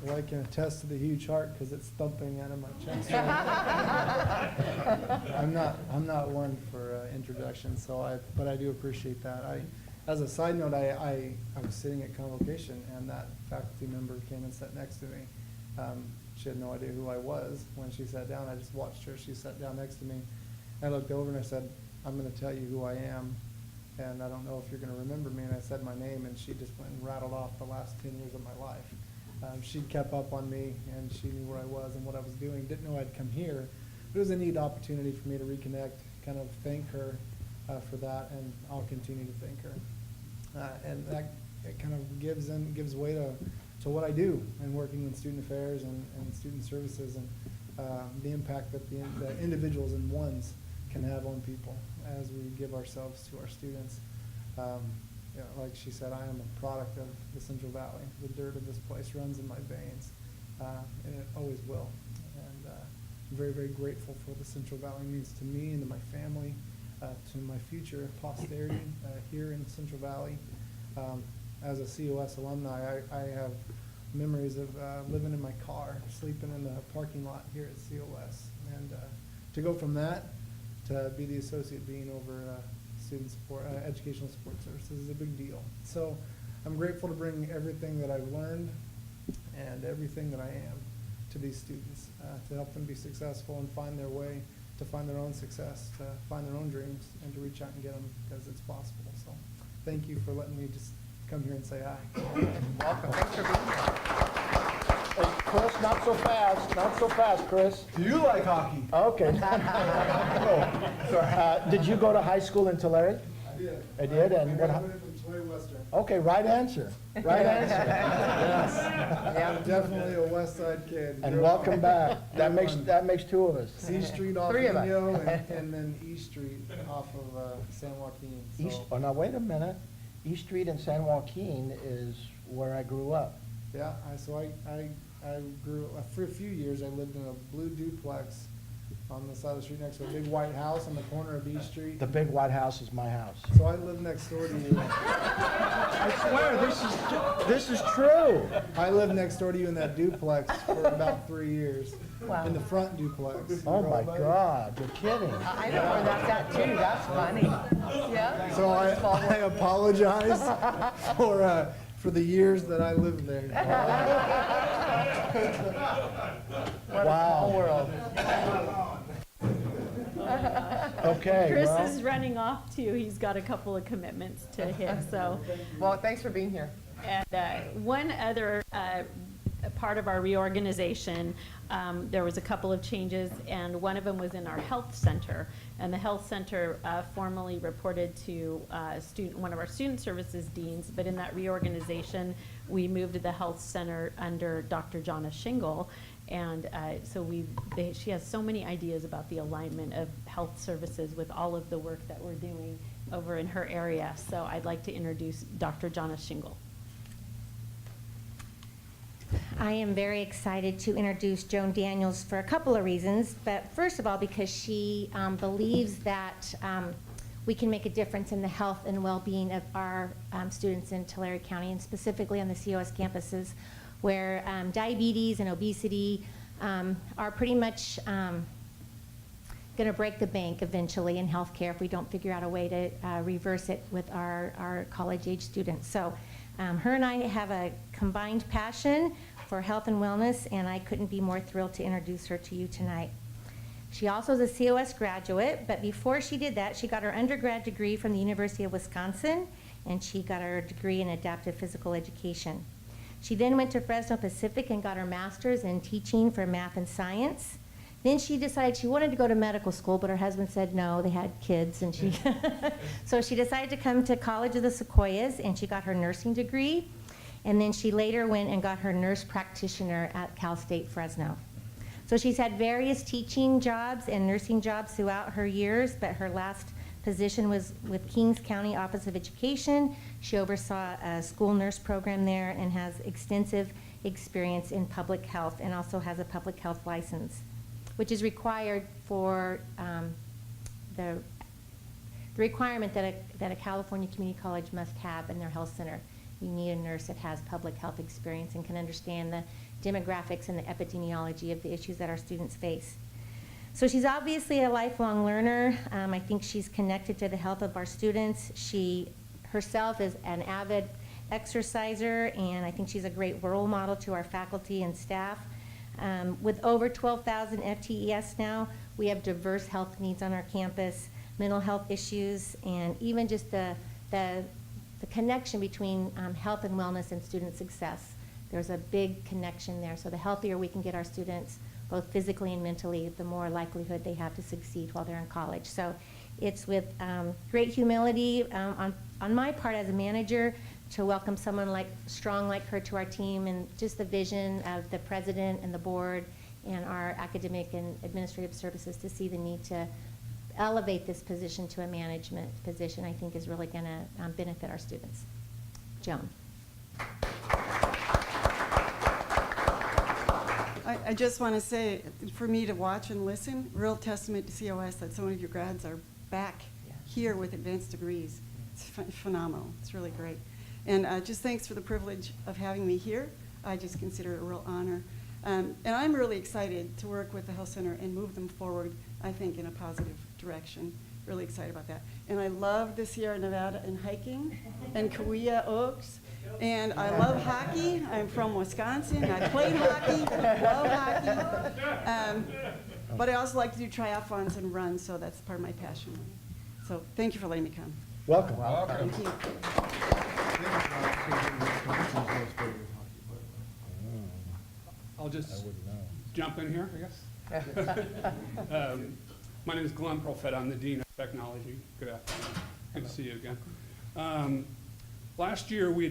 Well, I can attest to the huge heart because it's thumping out of my chest. I'm not one for introductions, but I do appreciate that. As a side note, I was sitting at convocation, and that faculty member came and sat next to me. She had no idea who I was. When she sat down, I just watched her. She sat down next to me. I looked over and I said, "I'm going to tell you who I am, and I don't know if you're going to remember me." And I said my name, and she just went and rattled off the last 10 years of my life. She kept up on me, and she knew where I was and what I was doing. Didn't know I'd come here. But it was a neat opportunity for me to reconnect, kind of thank her for that, and I'll continue to thank her. And that it kind of gives way to what I do in working in student affairs and student services, and the impact that the individuals and ones can have on people as we give ourselves to our students. Like she said, I am a product of the Central Valley. The dirt of this place runs in my veins, and it always will. And I'm very, very grateful for what the Central Valley means to me and to my family, to my future posterity here in the Central Valley. As a COS alumni, I have memories of living in my car, sleeping in the parking lot here at COS. And to go from that to be the associate dean over student support, educational support services is a big deal. So I'm grateful to bring everything that I've learned and everything that I am to these students, to help them be successful and find their way, to find their own success, to find their own dreams, and to reach out and get them because it's possible. So thank you for letting me just come here and say hi. Welcome. Thanks for being here. Hey, Chris, not so fast, Chris. Do you like hockey? Okay. Did you go to high school in Tulare? I did. I did, and I what? graduated from Tulare Western. Okay, right answer. Right answer. Yes. I'm definitely a West Side kid. And welcome back. That makes two of us. C Street off Three of us. Inyo, and then E Street off of San Joaquin. So. East. Oh, now wait a minute. East Street in San Joaquin is where I grew up. Yeah, I grew, for a few years, I lived in a blue duplex on the side of the street next to a big white house on the corner of E Street. The big white house is my house. So I lived next door to you. I swear, this is true. I lived next door to you in that duplex for about 3 years. Wow. In the front duplex. Oh my God, you're kidding. I know where that's at too. That's funny. Yeah. So I apologize for the years that I lived there. What a small world. Okay, Chris well. is running off too. He's got a couple of commitments to hit, so. Well, thanks for being here. And one other part of our reorganization, there was a couple of changes, and one of them was in our health center. And the health center formally reported to one of our student services deans, but in that reorganization, we moved the health center under Dr. Jonna Shingle. And so she has so many ideas about the alignment of health services with all of the work that we're doing over in her area. So I'd like to introduce Dr. Jonna Shingle. I am very excited to introduce Joan Daniels for a couple of reasons, but first of all, because she believes that we can make a difference in the health and well-being of our students in Tulare County, and specifically on the COS campuses, where diabetes and obesity are pretty much going to break the bank eventually in healthcare if we don't figure out a way to reverse it with our college-age students. So her and I have a combined passion for health and wellness, and I couldn't be more thrilled to introduce her to you tonight. She also is a COS graduate, but before she did that, she got her undergrad degree from the University of Wisconsin, and she got her degree in adaptive physical education. She then went to Fresno Pacific and got her master's in teaching for math and science. Then she decided she wanted to go to medical school, but her husband said no, they had kids, and she so she decided to come to College of the Sequoias, and she got her nursing degree, and then she later went and got her nurse practitioner at Cal State Fresno. So she's had various teaching jobs and nursing jobs throughout her years, but her last position was with Kings County Office of Education. She oversaw a school nurse program there and has extensive experience in public health, and also has a public health license, which is required for the requirement that a California community college must have in their health center. You need a nurse that has public health experience and can understand the demographics and the epidemiology of the issues that our students face. So she's obviously a lifelong learner. I think she's connected to the health of our students. She herself is an avid exerciser, and I think she's a great role model to our faculty and staff. With over 12,000 FTES now, we have diverse health needs on our campus, mental health issues, and even just the connection between health and wellness and student success. There's a big connection there. So the healthier we can get our students, both physically and mentally, the more likelihood they have to succeed while they're in college. So it's with great humility on my part as a manager to welcome someone strong like her to our team, and just the vision of the president and the board and our academic and administrative services to see the need to elevate this position to a management position, I think is really going to benefit our students. Joan. I just want to say, for me to watch and listen, real testament to COS that some of your grads are back here with advanced degrees. It's phenomenal. It's really great. And just thanks for the privilege of having me here. I just consider it a real honor. And I'm really excited to work with the health center and move them forward, I think, in a positive direction. Really excited about that. And I love the Sierra Nevada and hiking and Kauai Oaks. And I love hockey. I'm from Wisconsin. I played hockey, love hockey. But I also like to do triathlons and run, so that's part of my passion. So thank you for letting me come. Welcome. Thank you. I'll just jump in here, I guess. My name is Glenn Profet. I'm the Dean of Technology. Good afternoon. Good to see you again. Last year, we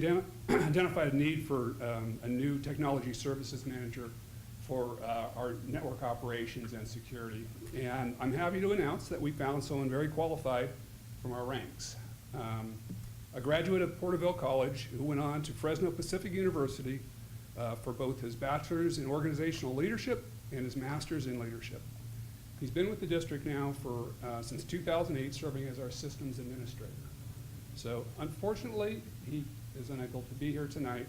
identified a need for a new technology services manager for our network operations and security. And I'm happy to announce that we found someone very qualified from our ranks. A graduate of Porterville College who went on to Fresno Pacific University for both his bachelor's in organizational leadership and his master's in leadership. He's been with the district now for since 2008, serving as our systems administrator. So unfortunately, he is unable to be here tonight,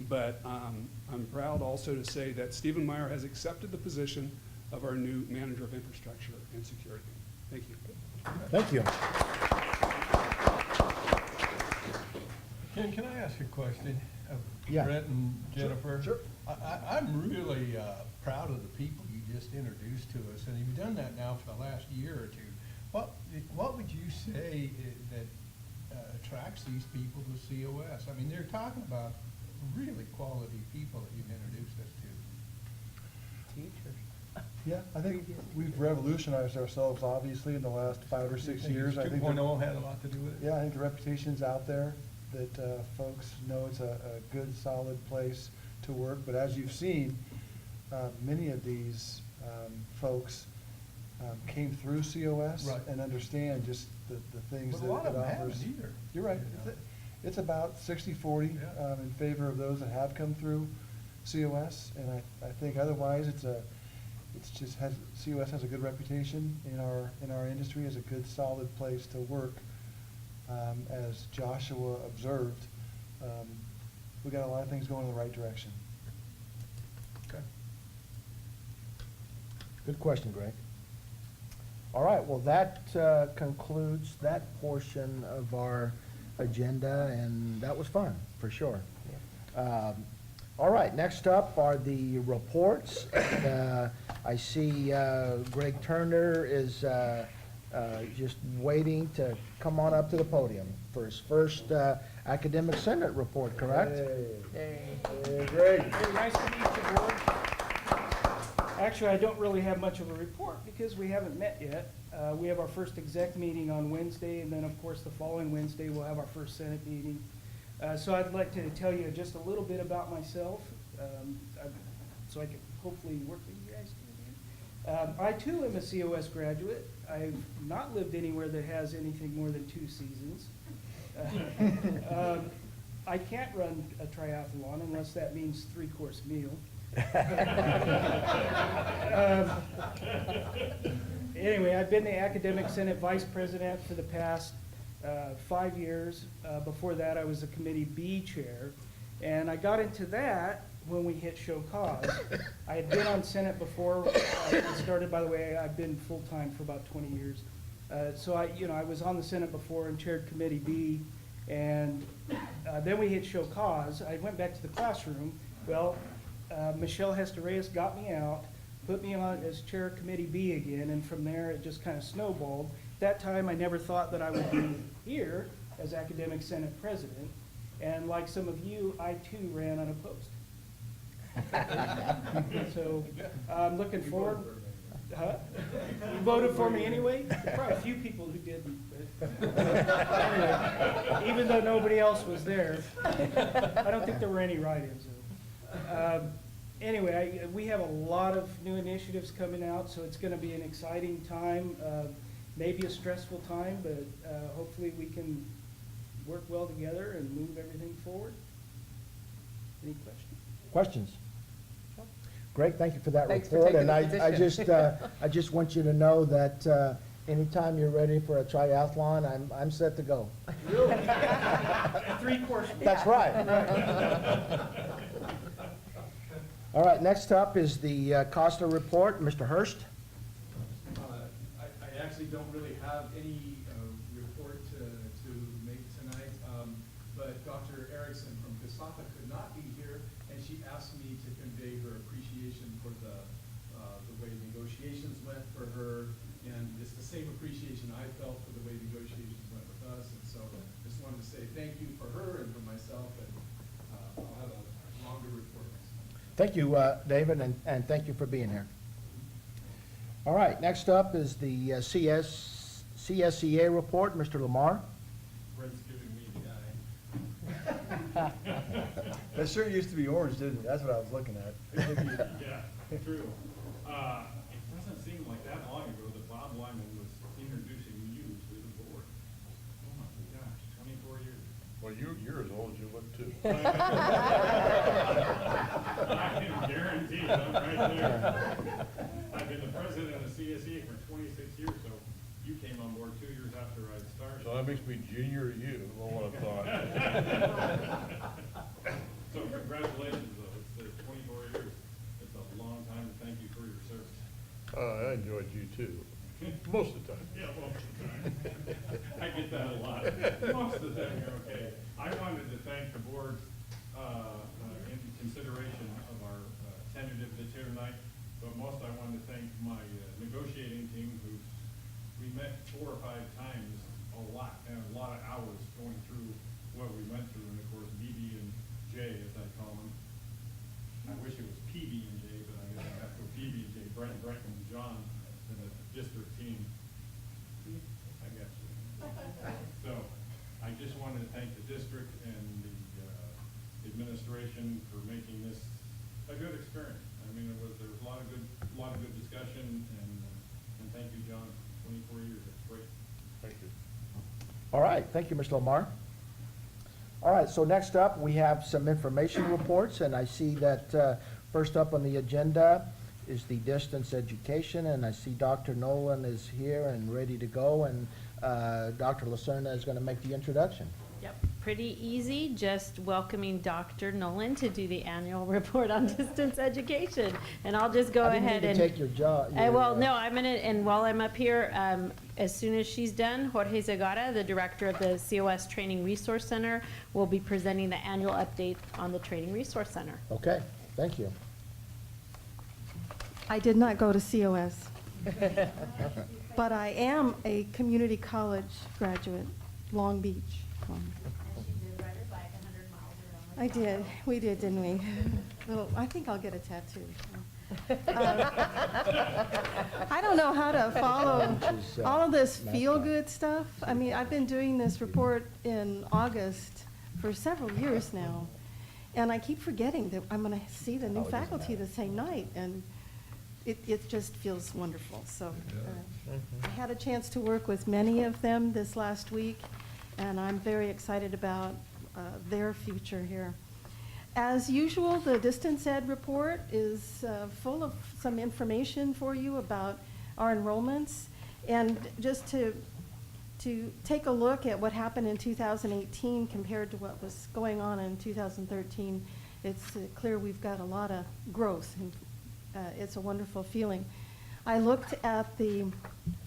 but I'm proud also to say that Stephen Meyer has accepted the position of our new manager of infrastructure and security. Thank you. Thank you. Ken, can I ask a question of Yeah. Brett and Jennifer? Sure. I'm really proud of the people you just introduced to us, and you've done that now for the last year or two. What would you say that attracts these people to COS? I mean, they're talking about really quality people that you've introduced us to. Teachers. Yeah, I think we've revolutionized ourselves, obviously, in the last 5 or 6 years. I think 2.0 had a lot to do with it? Yeah, I think the reputation's out there, that folks know it's a good, solid place to work. But as you've seen, many of these folks came through COS Right. and understand just the things But that a lot it of them offers. haven't either. You're right. You know? It's about 60-40 Yeah. in favor of those that have come through COS, and I think otherwise COS has a good reputation in our industry as a good, solid place to work. As Joshua observed, we got a lot of things going in the right direction. Okay. Good question, Greg. All right, well, that concludes that portion of our agenda, and that was fun, for sure. All right, next up are the reports. And, I see Greg Turner is just waiting to come on up to the podium for his first Academic Senate report, correct? Hey, Greg. Very nice to meet you, Board. Actually, I don't really have much of a report because we haven't met yet. We have our first exec meeting on Wednesday, and then, of course, the following Wednesday, we'll have our first Senate meeting. So I'd like to tell you just a little bit about myself, so I can hopefully work with you guys. I, too, am a COS graduate. I've not lived anywhere that has anything more than 2 seasons. I can't run a triathlon unless that means 3-course meal. Anyway, I've been the Academic Senate Vice President for the past 5 years. Before that, I was the Committee B Chair. And I got into that when we hit show cause. I had been on Senate before. I started, by the way, I've been full-time for about 20 years. So I was on the Senate before and chaired Committee B. And then we hit show cause. I went back to the classroom. Well, Michelle Hester Reyes got me out, put me on as chair of Committee B again, and from there it just kind of snowballed. That time I never thought that I would be here as Academic Senate President, and like some of you, I too ran unopposed. So I'm looking forward. Huh? You voted for me anyway? Probably a few people who didn't, but anyway, even though nobody else was there. I don't think there were any write-ins. Anyway, we have a lot of new initiatives coming out, so it's going to be an exciting time, maybe a stressful time, but hopefully we can work well together and move everything forward. Any questions? Questions? Greg, thank you for that Thanks for report. taking And the I position. I just want you to know that anytime you're ready for a triathlon, I'm set to go. Really? 3-course. That's right. All right, next up is the Costa report. Mr. Hurst? I actually don't really have any report to make tonight, but Dr. Erickson from CASAPA could not be here, and she asked me to convey her appreciation for the way negotiations went for her, and it's the same appreciation I felt for the way negotiations went with us, and so just wanted to say thank you for her and for myself, and I'll have a longer report next time. Thank you, David, and thank you for being here. All right, next up is the CSEA report. Mr. Lamar? Brent's giving me the eye. That shirt used to be orange, didn't it? That's what I was looking at. Yeah, true. It doesn't seem like that long ago that Bob Lyman was introducing you to the board. Oh my gosh, 24 years. Well, you're as old as you look, too. I can guarantee I'm right there. I've been the president of CSE for 26 years, so you came on board 2 years after I started. So that makes me junior to you, I would have thought. So congratulations, though. It's 24 years. It's a long time, and thank you for your service. I enjoyed you, too. Most of the time. Yeah, most of the time. I get that a lot. Most of the time, you're okay. I wanted to thank the board in consideration of our tentative that's here tonight, but most I wanted to thank my negotiating team, who we met 4 or 5 times, a lot of hours going through what we went through, and of course BB and J, as I call them. I wish it was PB and J, but I guess I have to go PB and J. Brent, and John, and the district team. I guess. So I just wanted to thank the district and the administration for making this a good experience. I mean, there was a lot of good discussion, and thank you, John. 24 years, that's great. Thank you. All right, thank you, Mr. Lamar. All right, so next up, we have some information reports, and I see that first up on the agenda is the distance education, and I see Dr. Nolan is here and ready to go, and Dr. Lacerna is going to make the introduction. Yep, pretty easy, just welcoming Dr. Nolan to do the annual report on distance education. And I'll just go I didn't ahead mean and. to take your job. Well, no, I'm gonna, and while I'm up here, as soon as she's done, Jorge Zagara, the director of the COS Training Resource Center, will be presenting the annual update on the Training Resource Center. Okay, thank you. I did not go to COS, but I am a community college graduate, Long Beach. I did. We did, didn't we? Well, I think I'll get a tattoo. I don't know how to follow all of this feel-good stuff. I mean, I've been doing this report in August for several years now, and I keep forgetting that I'm going to see the new faculty the same night, and it just feels wonderful. So I had a chance to work with many of them this last week, and I'm very excited about their future here. As usual, the Distance Ed report is full of some information for you about our enrollments. And just to take a look at what happened in 2018 compared to what was going on in 2013, it's clear we've got a lot of growth, and it's a wonderful feeling. I looked at the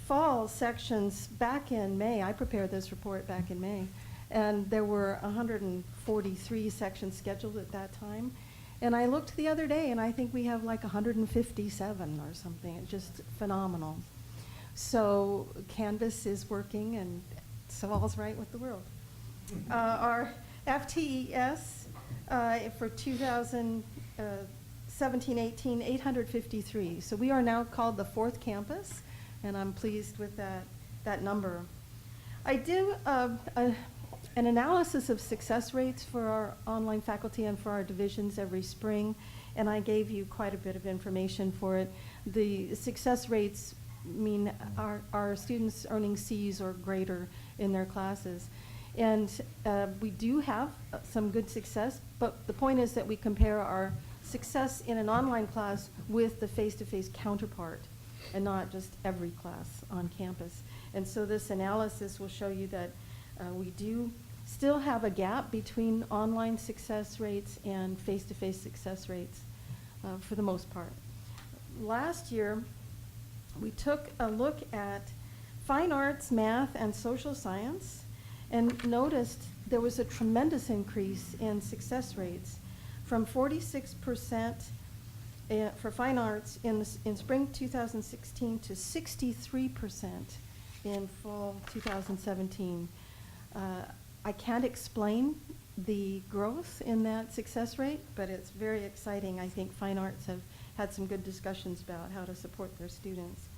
fall sections back in May. I prepared this report back in May. And there were 143 sections scheduled at that time. And I looked the other day, and I think we have like 157 or something. It's just phenomenal. So Canvas is working, and so all's right with the world. Our FTES for 2017-18, 853. So we are now called the 4th campus, and I'm pleased with that number. I do an analysis of success rates for our online faculty and for our divisions every spring, and I gave you quite a bit of information for it. The success rates mean our students earning C's or greater in their classes. And we do have some good success, but the point is that we compare our success in an online class with the face-to-face counterpart, and not just every class on campus. And so this analysis will show you that we do still have a gap between online success rates and face-to-face success rates for the most part. Last year, we took a look at fine arts, math, and social science, and noticed there was a tremendous increase in success rates from 46% for fine arts in spring 2016 to 63% in fall 2017. I can't explain the growth in that success rate, but it's very exciting. I think fine arts have had some good discussions about how to support their students.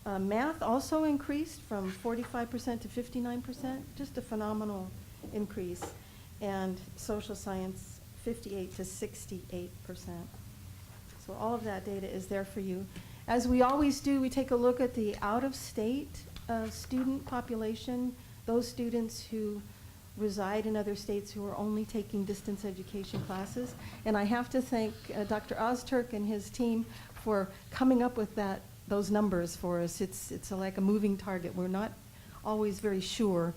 Math also increased from 45% to 59%, just a phenomenal increase. And social science, 58 to 68%. So all of that data is there for you. As we always do, we take a look at the out-of-state student population, those students who reside in other states who are only taking distance education classes. And I have to thank Dr. Ozturk and his team for coming up with those numbers for us. It's like a moving target. We're not always very sure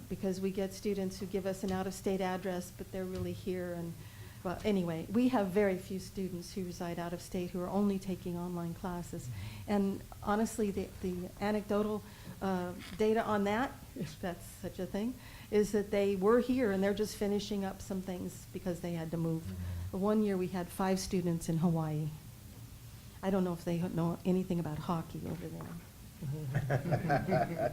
because we get students who give us an out-of-state address, but they're really here. And well, anyway, we have very few students who reside out of state who are only taking online classes. And honestly, the anecdotal data on that, if that's such a thing, is that they were here and they're just finishing up some things because they had to move. One year we had 5 students in Hawaii. I don't know if they know anything about hockey over there.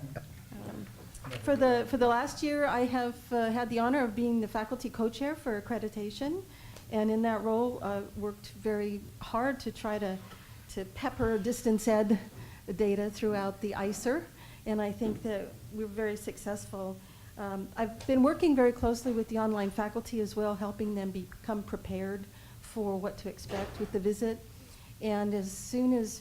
For the last year, I have had the honor of being the faculty co-chair for accreditation, and in that role, worked very hard to try to pepper distance ed data throughout the ICER, and I think that we're very successful. I've been working very closely with the online faculty as well, helping them become prepared for what to expect with the visit. And as soon as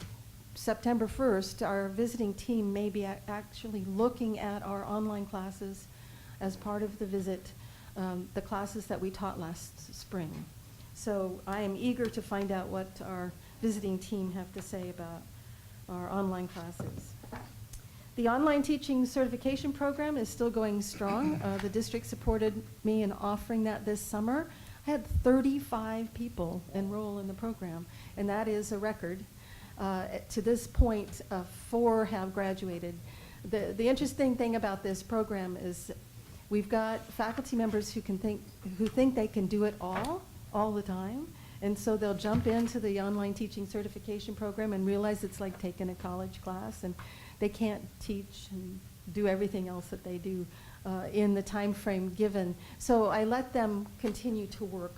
September 1st, our visiting team may be actually looking at our online classes as part of the visit. the classes that we taught last spring. So I am eager to find out what our visiting team have to say about our online classes. The online teaching certification program is still going strong. The district supported me in offering that this summer. I had 35 people enroll in the program, and that is a record. To this point, 4 have graduated. The interesting thing about this program is we've got faculty members who think they can do it all the time, and so they'll jump into the online teaching certification program and realize it's like taking a college class, and they can't teach and do everything else that they do in the time frame given. So I let them continue to work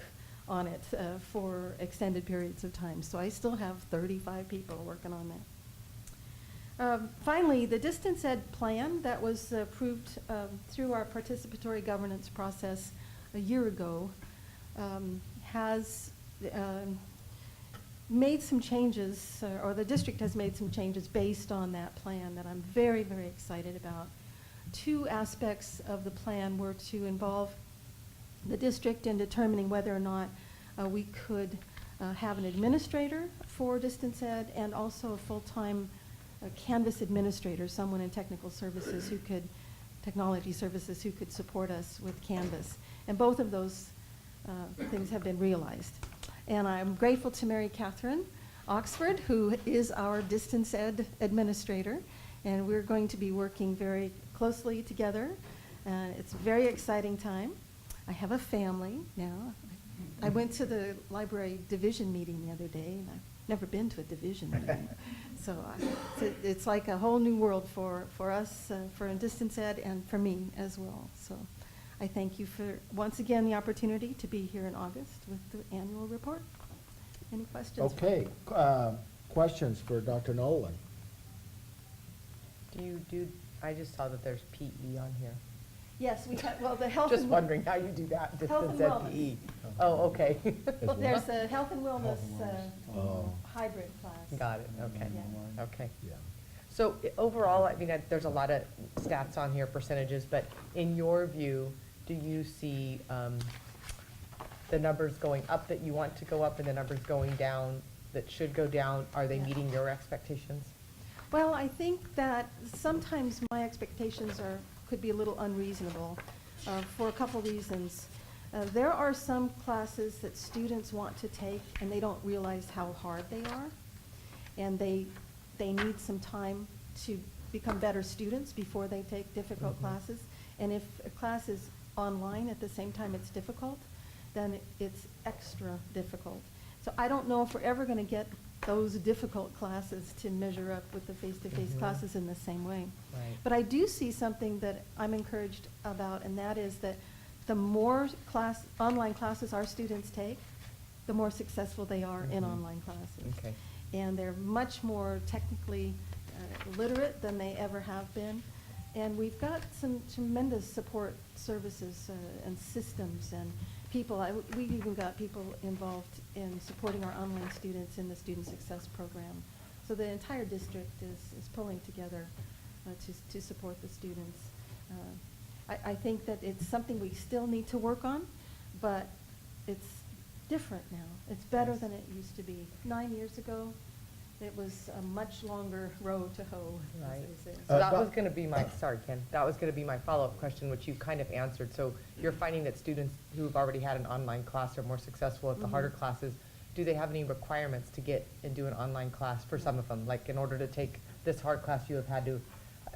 on it for extended periods of time. So I still have 35 people working on that. Finally, the distance ed plan that was approved through our participatory governance process a year ago has made some changes, or the district has made some changes based on that plan that I'm very, very excited about. 2 aspects of the plan were to involve the district in determining whether or not we could have an administrator for distance ed and also a full-time Canvas administrator, someone in technical services who could, technology services who could support us with Canvas. And both of those things have been realized. And I'm grateful to Mary Catherine Oxford, who is our distance ed administrator, and we're going to be working very closely together. It's a very exciting time. I have a family now. I went to the library division meeting the other day, and I've never been to a division meeting. So it's like a whole new world for us, for distance ed, and for me as well. So I thank you for, once again, the opportunity to be here in August with the annual report. Any questions? Okay, questions for Dr. Nolan? I just saw that there's PE on here. Yes, we have, well, the health Just and wondering how you do that, Health distance and ed wellness. PE. Oh, okay. There's a health and wellness Oh. hybrid class. Got it, okay, Yeah. okay. Yeah. So overall, I mean, there's a lot of stats on here, percentages, but in your view, do you see the numbers going up that you want to go up and the numbers going down that should go down? Are they meeting your expectations? Well, I think that sometimes my expectations could be a little unreasonable for a couple reasons. There are some classes that students want to take and they don't realize how hard they are, and they need some time to become better students before they take difficult classes. And if a class is online at the same time it's difficult, then it's extra difficult. So I don't know if we're ever going to get those difficult classes to measure up with the face-to-face classes in the same way. Right. But I do see something that I'm encouraged about, and that is that the more online classes our students take, the more successful they are in online classes. Okay. And they're much more technically literate than they ever have been. And we've got some tremendous support services and systems and people. We even got people involved in supporting our online students in the Student Success Program. So the entire district is pulling together to support the students. I think that it's something we still need to work on, but it's different now. It's better than it used to be. 9 years ago, it was a much longer road to hoe, Right. as they say. So that was going to be my, sorry, Ken, that was going to be my follow-up question, which you kind of answered. So you're finding that students who've already had an online class are more successful at the harder classes. Do they have any requirements to get and do an online class for some of them? Like, in order to take this hard class, you have had to,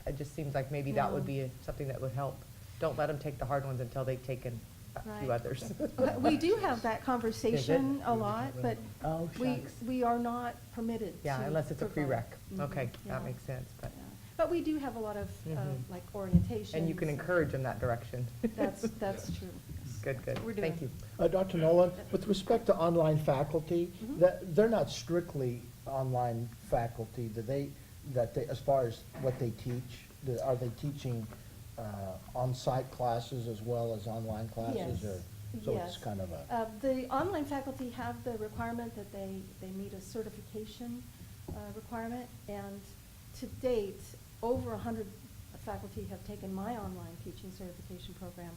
it just seems like maybe that would be something that would help. Don't let them take the hard ones until they've taken a few Right. others. We do have that conversation a lot, but Oh, shucks. we are not permitted to. Yeah, unless it's a provide. prereq. Okay, Yeah. that makes sense, but. Yeah. But we do have a lot of, Mhm. like, orientation. And you can encourage them that direction. That's true. Good, good. We're Thank doing- you. Dr. Nolan, with respect to online faculty, Mhm. they're not strictly online faculty, as far as what they teach, are they teaching on-site classes as well as online classes? Yes. Or so it's Yes. kind of a, The online faculty have the requirement that they meet a certification requirement, and to date, over 100 faculty have taken my online teaching certification program.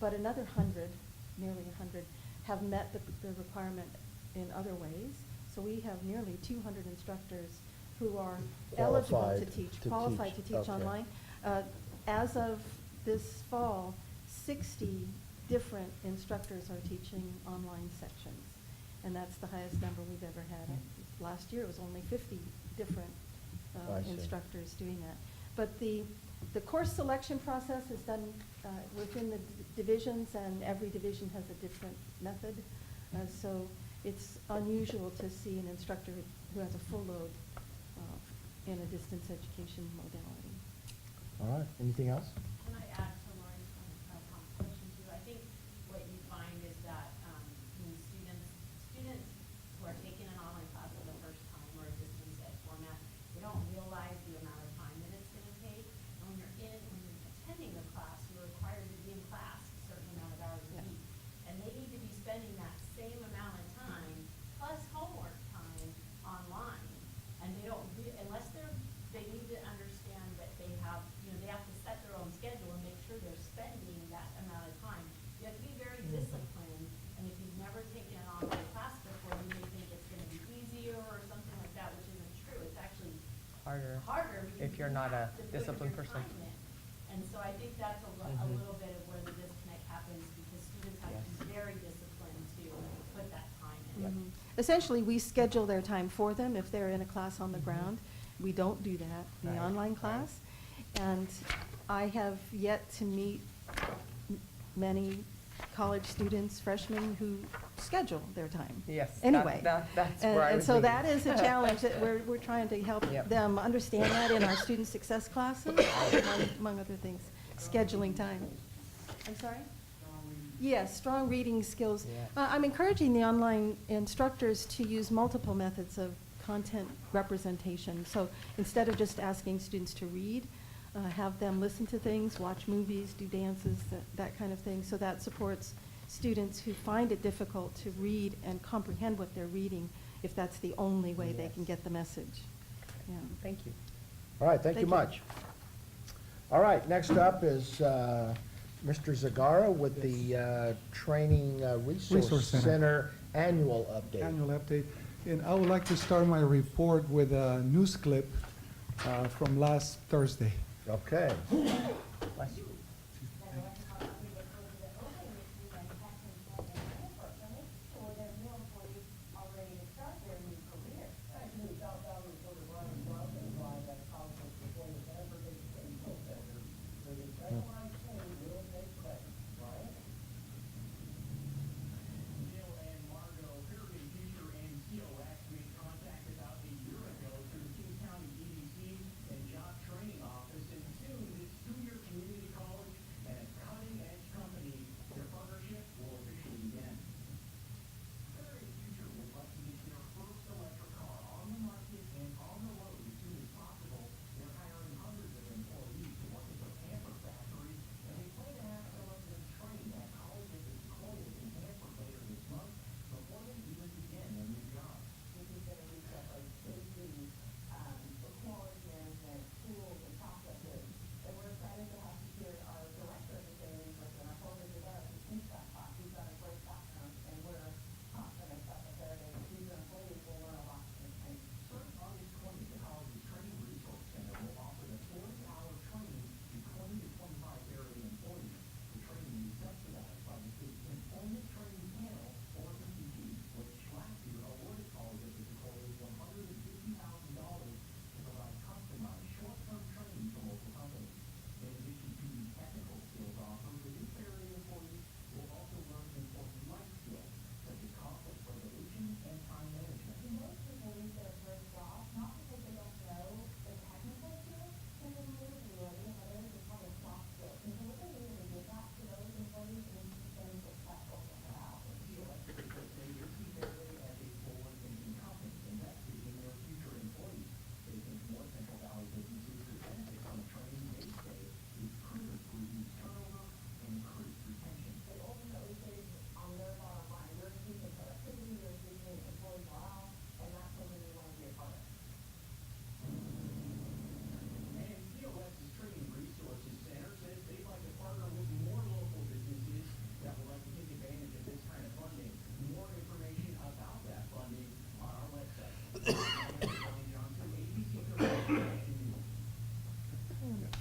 but another 100, nearly 100, have met the requirement in other ways. So we have nearly 200 instructors who are eligible to Qualified teach, to qualified to teach, teach okay. online. As of this fall, 60 different instructors are teaching online sections, and that's the highest number we've ever had. Last year, it was only 50 different I see. instructors doing that. But the course selection process is done within the divisions, and every division has a different method. So it's unusual to see an instructor who has a full load in a distance education modality. All right, anything else? Can I add to Lori's question too? I think what you find is that when students who are taking an online class for the first time or a distance ed format, they don't realize the amount of time that it's going to take. And when you're attending the class, you're required to be in class a certain amount of hours a week, and they need to be spending that same amount of time plus homework time online, and they don't unless they need to understand that they have to set their own schedule and make sure they're spending that amount of time. You have to be very disciplined, and if you've never taken an online class before, you may think it's going to be easier or something like that, which isn't true. It's actually Harder. because If you're you not a have to put disciplined your person. time in. And so I think that's a little bit of where the disconnect happens, because students have to be very disciplined to put that time in. Essentially, we schedule their time for them if they're in a class on the ground. We don't do that in the Right, online class. And I have yet to meet many college students, freshmen, who schedule their time. Yes, Anyway. that's And- where I And was so leading. that is a challenge that we're trying to help Yep. them understand that in our student success classes, among other things, scheduling time. I'm sorry? Yes, strong reading skills. Yes. I'm encouraging the online instructors to use multiple methods of content representation. So instead of just asking students to read, have them listen to things, watch movies, do dances, that kind of thing. So that supports students who find it difficult to read and comprehend what they're reading, if that's the only way they can get the message. Yeah. Thank you. All right, thank you Thank you. much. All right, next up is Mr. Zagara with the Training Resource Resource Center. Center annual update. Annual update. And I would like to start my report with a news clip from last Thursday. Okay. Bless you. County EDC and Job Training Office, and soon this two-year community college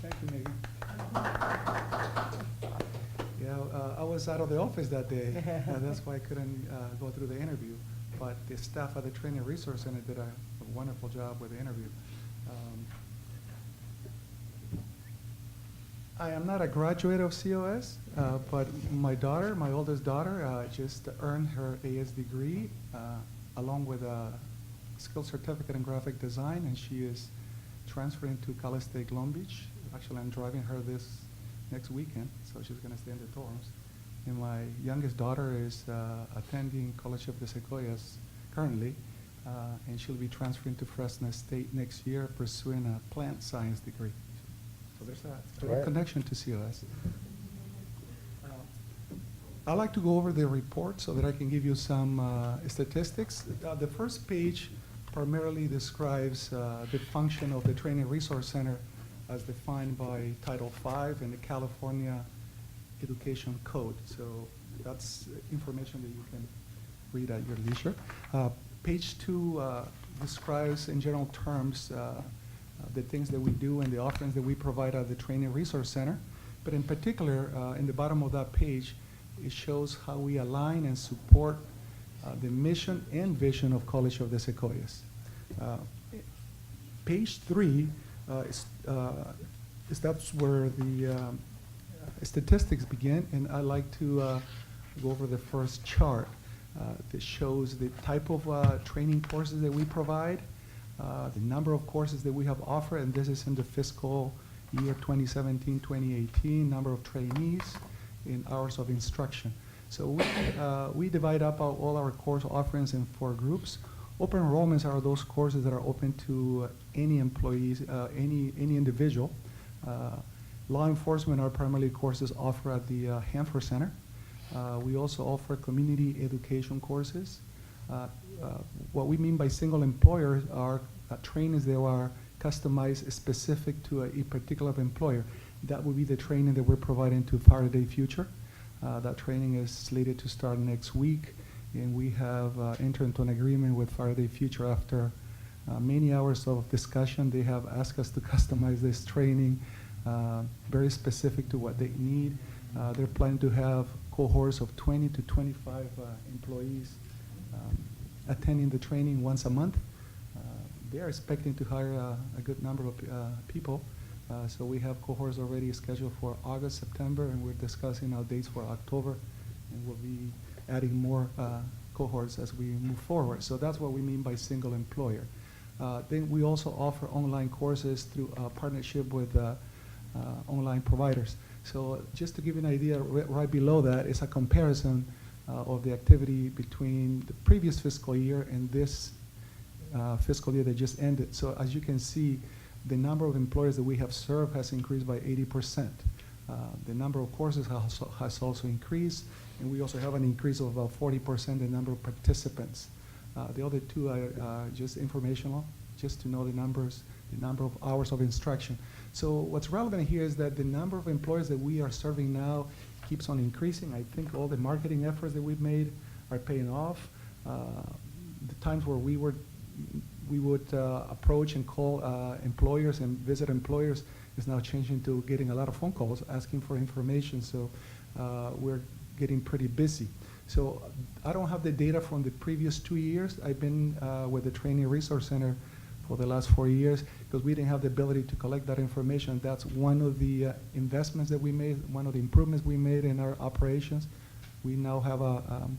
Thank you, Megan. Yeah, I was out of the office that day, and that's why I couldn't go through the interview. But the staff at the Training Resource Center did a wonderful job with the interview. I am not a graduate of COS, but my daughter, my oldest daughter, just earned her AS degree along with a skill certificate in graphic design, and she is transferring to Cal State Long Beach. Actually, I'm driving her this next weekend, so she's going to stay in the dorms. And my youngest daughter is attending College of the Sequoias currently, and she'll be transferring to Fresno State next year, pursuing a plant science degree. So there's a direct Right. connection to COS. I'd like to go over the report so that I can give you some statistics. The first page primarily describes the function of the Training Resource Center as defined by Title V in the California Education Code. So that's information that you can read at your leisure. Page 2 describes in general terms the things that we do and the offerings that we provide at the Training Resource Center. But in particular, in the bottom of that page, it shows how we align and support the mission and vision of College of the Sequoias. Page 3 that's where the statistics begin, and I like to go over the first chart that shows the type of training courses that we provide, the number of courses that we have offered, and this is in the fiscal year 2017-2018, number of trainees in hours of instruction. So we divide up all our course offerings in 4 groups. Open enrollments are those courses that are open to any employees, any individual. Law enforcement are primarily courses offered at the Hanford Center. We also offer community education courses. What we mean by single employers are trainings that are customized specific to a particular employer. That would be the training that we're providing to Faraday Future. That training is slated to start next week, and we have entered into an agreement with Faraday Future after many hours of discussion. They have asked us to customize this training very specific to what they need. They're planning to have cohorts of 20 to 25 employees attending the training once a month. They are expecting to hire a good number of people. So we have cohorts already scheduled for August, September, and we're discussing our dates for October, and we'll be adding more cohorts as we move forward. So that's what we mean by single employer. Then we also offer online courses through a partnership with online providers. So just to give you an idea, right below that is a comparison of the activity between the previous fiscal year and this fiscal year that just ended. So as you can see, the number of employers that we have served has increased by 80%. The number of courses has also increased, and we also have an increase of about 40% in the number of participants. The other two are just informational, just to know the numbers, the number of hours of instruction. So what's relevant here is that the number of employers that we are serving now keeps on increasing. I think all the marketing efforts that we've made are paying off. The times where we would approach and call employers and visit employers is now changing to getting a lot of phone calls asking for information. So we're getting pretty busy. So I don't have the data from the previous 2 years. I've been with the Training Resource Center for the last 4 years because we didn't have the ability to collect that information. That's one of the investments that we made, one of the improvements we made in our operations. We now have a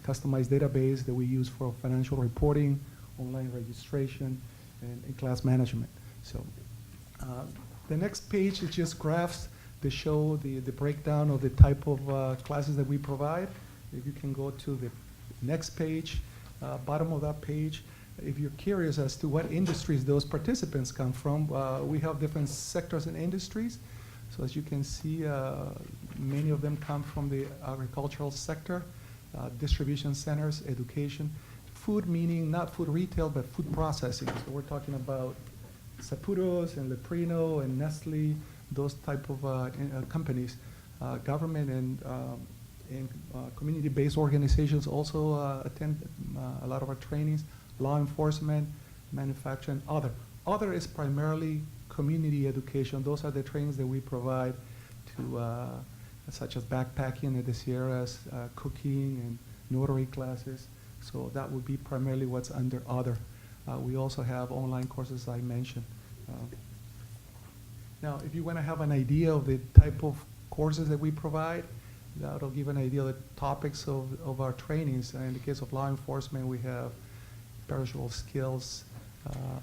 customized database that we use for financial reporting, online registration, and class management. So the next page is just graphs that show the breakdown of the type of classes that we provide. If you can go to the next page, bottom of that page, if you're curious as to what industries those participants come from, we have different sectors and industries. So as you can see, many of them come from the agricultural sector, distribution centers, education. Food meaning not food retail, but food processing. So we're talking about Saputo's and Leprino and Nestle, those type of companies. Government and community-based organizations also attend a lot of our trainings. Law enforcement, manufacturing, other. Other is primarily community education. Those are the trainings that we provide to, such as backpacking at the Sierras, cooking and notary classes. So that would be primarily what's under other. We also have online courses I mentioned. Now, if you want to have an idea of the type of courses that we provide, that'll give an idea of the topics of our trainings. In the case of law enforcement, we have perishable skills,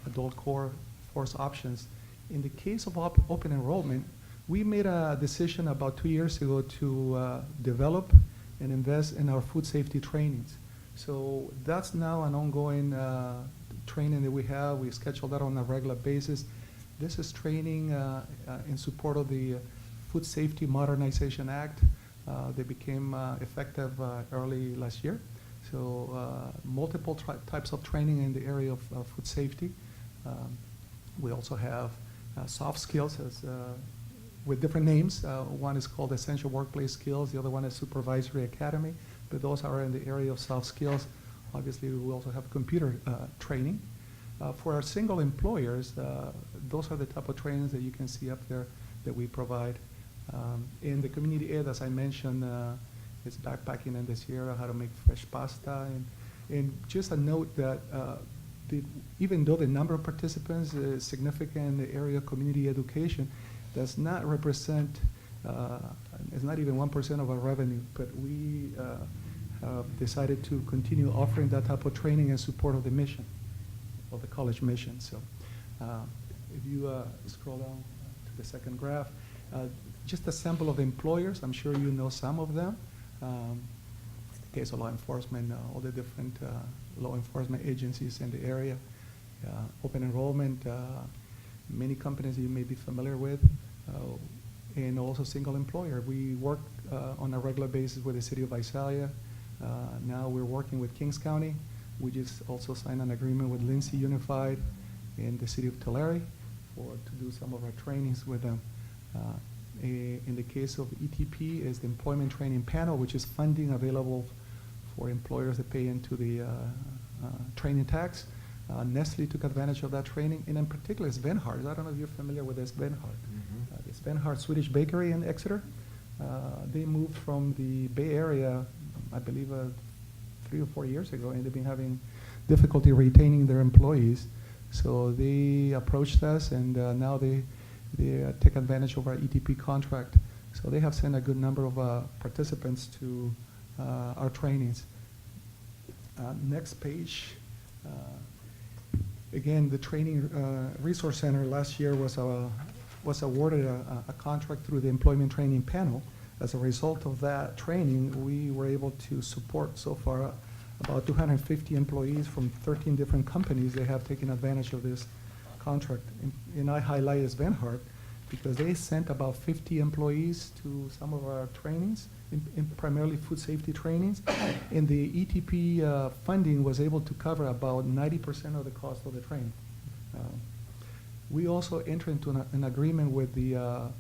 adult core course options. In the case of open enrollment, we made a decision about 2 years ago to develop and invest in our food safety trainings. So that's now an ongoing training that we have. We schedule that on a regular basis. This is training in support of the Food Safety Modernization Act. They became effective early last year. So multiple types of training in the area of food safety. We also have soft skills with different names. One is called Essential Workplace Skills. The other one is Supervisory Academy. But those are in the area of soft skills. Obviously, we also have computer training. For our single employers, those are the type of trainings that you can see up there that we provide. In the community ed, as I mentioned, it's backpacking in the Sierra, how to make fresh pasta. And just a note that even though the number of participants is significant in the area of community education, does not represent, it's not even 1% of our revenue, but we have decided to continue offering that type of training in support of the mission, of the college mission. So if you scroll down to the second graph, just a sample of employers. I'm sure you know some of them. In the case of law enforcement, all the different law enforcement agencies in the area. Open enrollment, many companies you may be familiar with, and also single employer. We work on a regular basis with the city of Visalia. Now we're working with Kings County. We just also signed an agreement with Lindsay Unified in the city of Tulare to do some of our trainings with them. In the case of ETP is the Employment Training Panel, which is funding available for employers that pay into the training tax. Nestle took advantage of that training, and in particular Svenhard. I don't know if you're familiar with Svenhard. The Svenhard Swedish Bakery in Exeter. They moved from the Bay Area, I believe 3 or 4 years ago, and they've been having difficulty retaining their employees. So they approached us, and now they take advantage of our ETP contract. So they have sent a good number of participants to our trainings. Next page. Again, the Training Resource Center last year was awarded a contract through the Employment Training Panel. As a result of that training, we were able to support so far about 250 employees from 13 different companies that have taken advantage of this contract. And I highlight Svenhard because they sent about 50 employees to some of our trainings, in primarily food safety trainings. And the ETP funding was able to cover about 90% of the cost of the training. We also entered into an agreement with the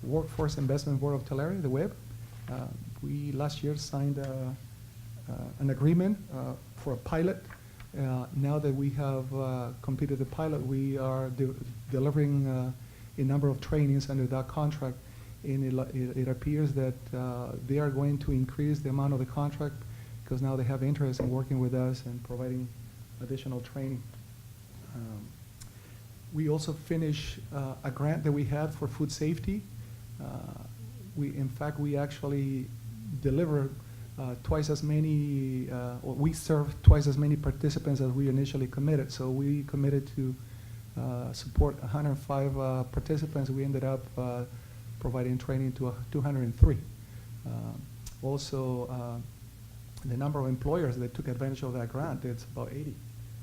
Workforce Investment Board of Tulare, the WEB. We last year signed an agreement for a pilot. Now that we have completed the pilot, we are delivering a number of trainings under that contract. And it appears that they are going to increase the amount of the contract because now they have interest in working with us and providing additional training. We also finished a grant that we had for food safety. In fact, we actually deliver twice as many, or we serve twice as many participants as we initially committed. So we committed to support 105 participants. We ended up providing training to 203. Also, the number of employers that took advantage of that grant, it's about 80.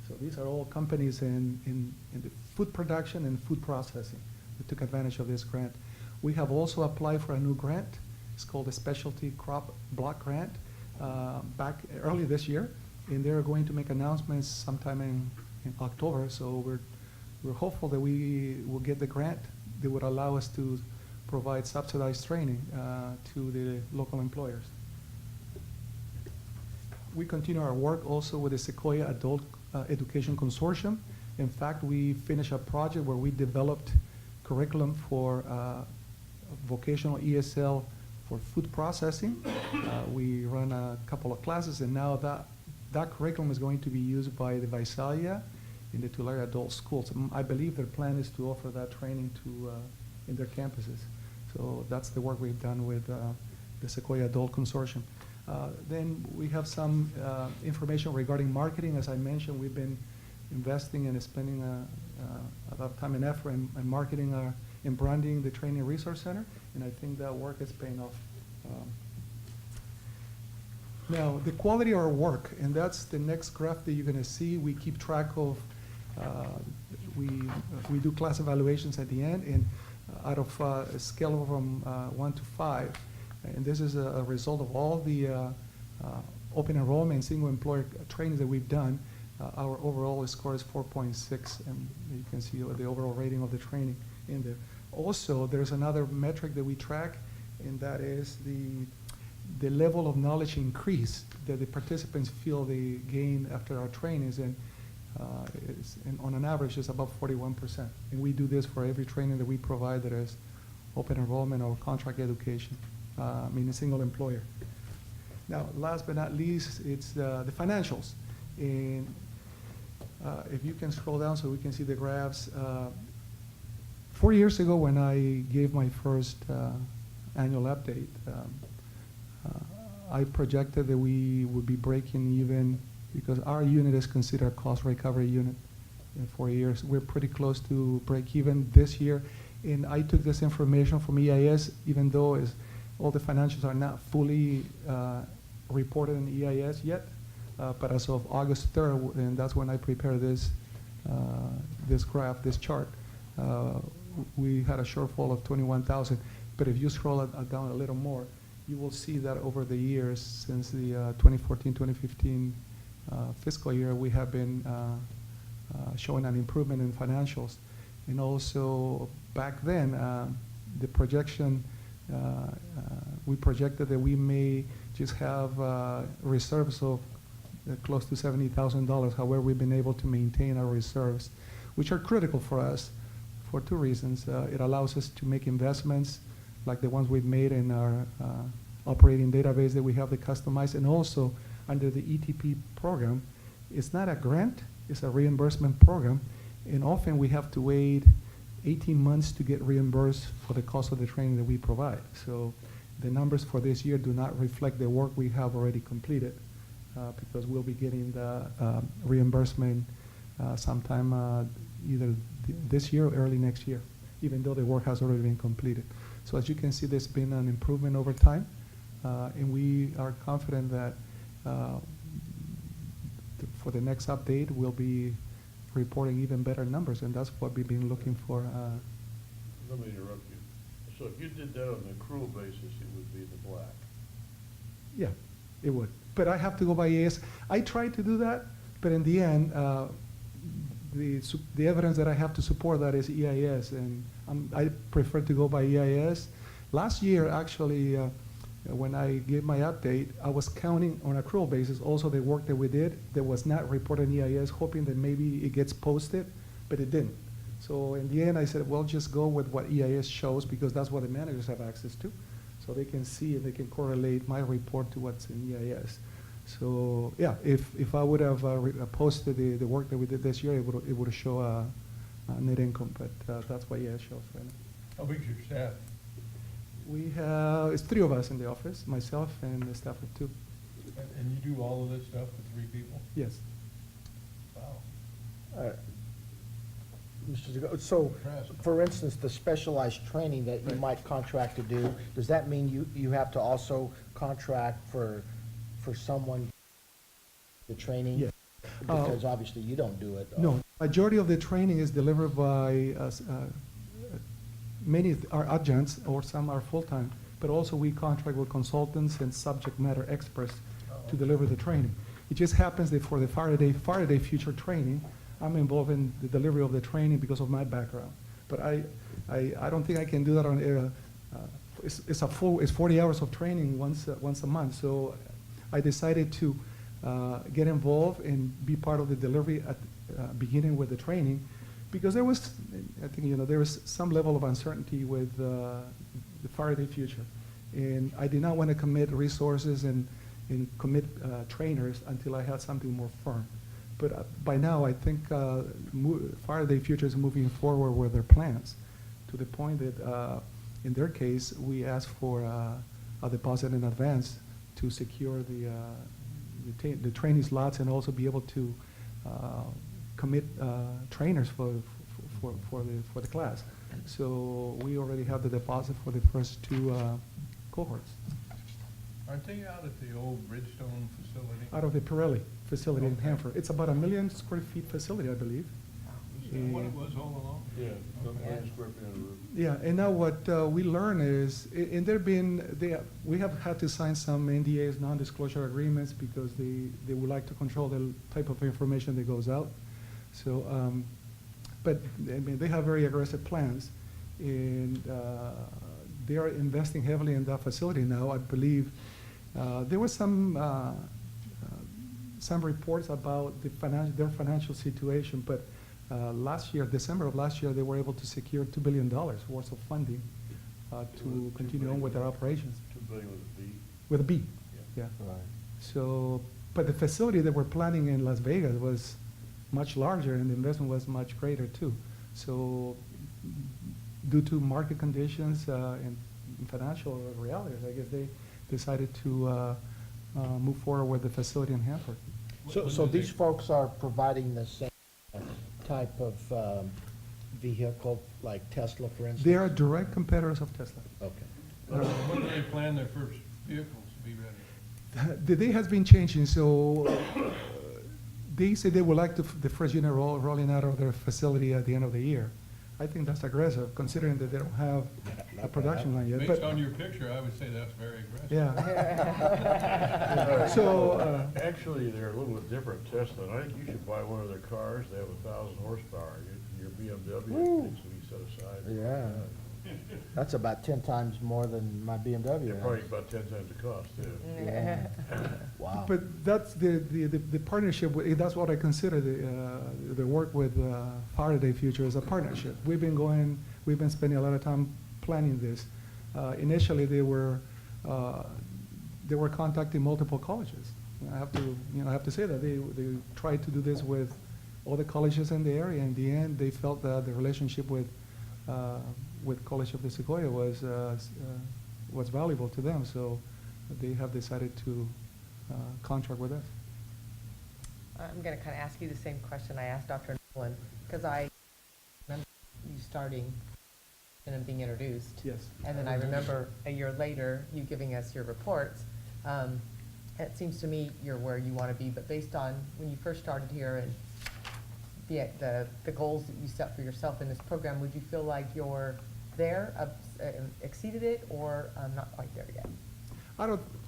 So these are all companies in the food production and food processing that took advantage of this grant. We have also applied for a new grant. It's called the Specialty Crop Block Grant back early this year, and they're going to make announcements sometime in October. So we're hopeful that we will get the grant that would allow us to provide subsidized training to the local employers. We continue our work also with the Sequoia Adult Education Consortium. In fact, we finished a project where we developed curriculum for vocational ESL for food processing. We run a couple of classes, and now that curriculum is going to be used by the Visalia in the Tulare adult schools. I believe their plan is to offer that training to in their campuses. So that's the work we've done with the Sequoia Adult Consortium. Then we have some information regarding marketing. As I mentioned, we've been investing and spending a lot of time and effort in marketing and branding the Training Resource Center, and I think that work is paying off. Now, the quality of our work, and that's the next graph that you're going to see. We keep track of, we do class evaluations at the end, and out of a scale from 1 to 5, and this is a result of all the open enrollment and single employer trainings that we've done. Our overall score is 4.6, and you can see the overall rating of the training in there. Also, there's another metric that we track, and that is the level of knowledge increase that the participants feel they gain after our trainings, and on an average it's about 41%. And we do this for every training that we provide, that is open enrollment or contract education, meaning single employer. Now, last but not least, it's the financials. And if you can scroll down so we can see the graphs. 4 years ago, when I gave my first annual update, I projected that we would be breaking even, because our unit is considered a cost recovery unit in 4 years. We're pretty close to break even this year. And I took this information from EIS, even though all the financials are not fully reported in EIS yet. But as of August 3rd, and that's when I prepared this graph, this chart, we had a shortfall of 21,000. But if you scroll it down a little more, you will see that over the years, since the 2014-2015 fiscal year, we have been showing an improvement in financials. And also back then, the projection, we projected that we may just have reserves of close to $70,000. However, we've been able to maintain our reserves, which are critical for us for two reasons. It allows us to make investments like the ones we've made in our operating database that we have to customize, and also under the ETP program. It's not a grant, it's a reimbursement program, and often we have to wait 18 months to get reimbursed for the cost of the training that we provide. So the numbers for this year do not reflect the work we have already completed, because we'll be getting the reimbursement sometime either this year or early next year, even though the work has already been completed. So as you can see, there's been an improvement over time, and we are confident that for the next update, we'll be reporting even better numbers, and that's what we've been looking for. Let me interrupt you. So if you did that on an accrual basis, it would be the black. Yeah, it would. But I have to go by EIS. I tried to do that, but in the end, the evidence that I have to support that is EIS, and I prefer to go by EIS. Last year, actually, when I gave my update, I was counting on accrual basis also the work that we did that was not reported in EIS, hoping that maybe it gets posted, but it didn't. So in the end, I said, well, just go with what EIS shows, because that's what the managers have access to. So they can see and they can correlate my report to what's in EIS. So yeah, if I would have posted the work that we did this year, it would show a net income, but that's what EIS shows right now. How big's your staff? We have, it's 3 of us in the office, myself and the staff of 2. And you do all of this stuff with 3 people? Yes. Wow. Mr. Zago, so, for instance, the specialized training that you might contract to do, does that mean you have to also contract for someone the training? Yes. Because obviously you don't do it. No, majority of the training is delivered by many are adjuncts, or some are full-time, but also we contract with consultants and subject matter experts to deliver the training. It just happens that for the Faraday Future training, I'm involved in the delivery of the training because of my background. But I don't think I can do that on it's 40 hours of training once a month. So I decided to get involved and be part of the delivery at beginning with the training, because there was, I think, you know, there was some level of uncertainty with the Faraday Future. And I did not want to commit resources and commit trainers until I had something more firm. But by now, I think Faraday Future is moving forward with their plans to the point that, in their case, we asked for a deposit in advance to secure the training slots and also be able to commit trainers for the class. So we already have the deposit for the first two cohorts. Aren't they out at the old Bridgestone facility? Out of the Pirelli facility in Hanford. It's about 1 million square feet facility, I believe. Is that what it was all along? Yeah, Okay. square feet on the roof. Yeah, and now what we learn is, and we have had to sign some NDAs, non-disclosure agreements, because they would like to control the type of information that goes out. So, but I mean, they have very aggressive plans, and they are investing heavily in that facility now. I believe there was some reports about their financial situation, but last year, December of last year, they were able to secure $2 billion worth of funding to continue on with their operations. $2 billion with a B. With a B, Yeah. yeah. So, but the facility that we're planning in Las Vegas was much larger and the investment was much greater too. So, due to market conditions and financial realities, I guess they decided to move forward with the facility in Hanford. So these folks are providing the same type of vehicle, like Tesla, for instance? They are direct competitors of Tesla. Okay. When do they plan their first vehicles to be ready? The day has been changing, so they say they would like the first unit rolling out of their facility at the end of the year. I think that's aggressive, considering that they don't have a production line yet. Based But on your picture, I would say that's very aggressive. yeah. So Actually, they're a little bit different Tesla. I think you should buy one of their cars. They have 1,000 horsepower. Your BMW Woo. needs to be set aside. Yeah. That's about 10 times more than my BMW. They're probably about 10 times the cost, too. Yeah. Wow. But that's the partnership. That's what I consider the work with Faraday Future as a partnership. We've been spending a lot of time planning this. Initially, they were contacting multiple colleges. I have to say that they tried to do this with all the colleges in the area. In the end, they felt that the relationship with College of the Sequoia was valuable to them. So they have decided to contract with us. I'm going to kind of ask you the same question I asked Dr. Nolan, because I remember you starting and then being introduced. Yes. And then I remember a year later, you giving us your reports. It seems to me you're where you want to be, but based on when you first started here and the goals that you set for yourself in this program, would you feel like you're there, exceeded it, or not quite there yet?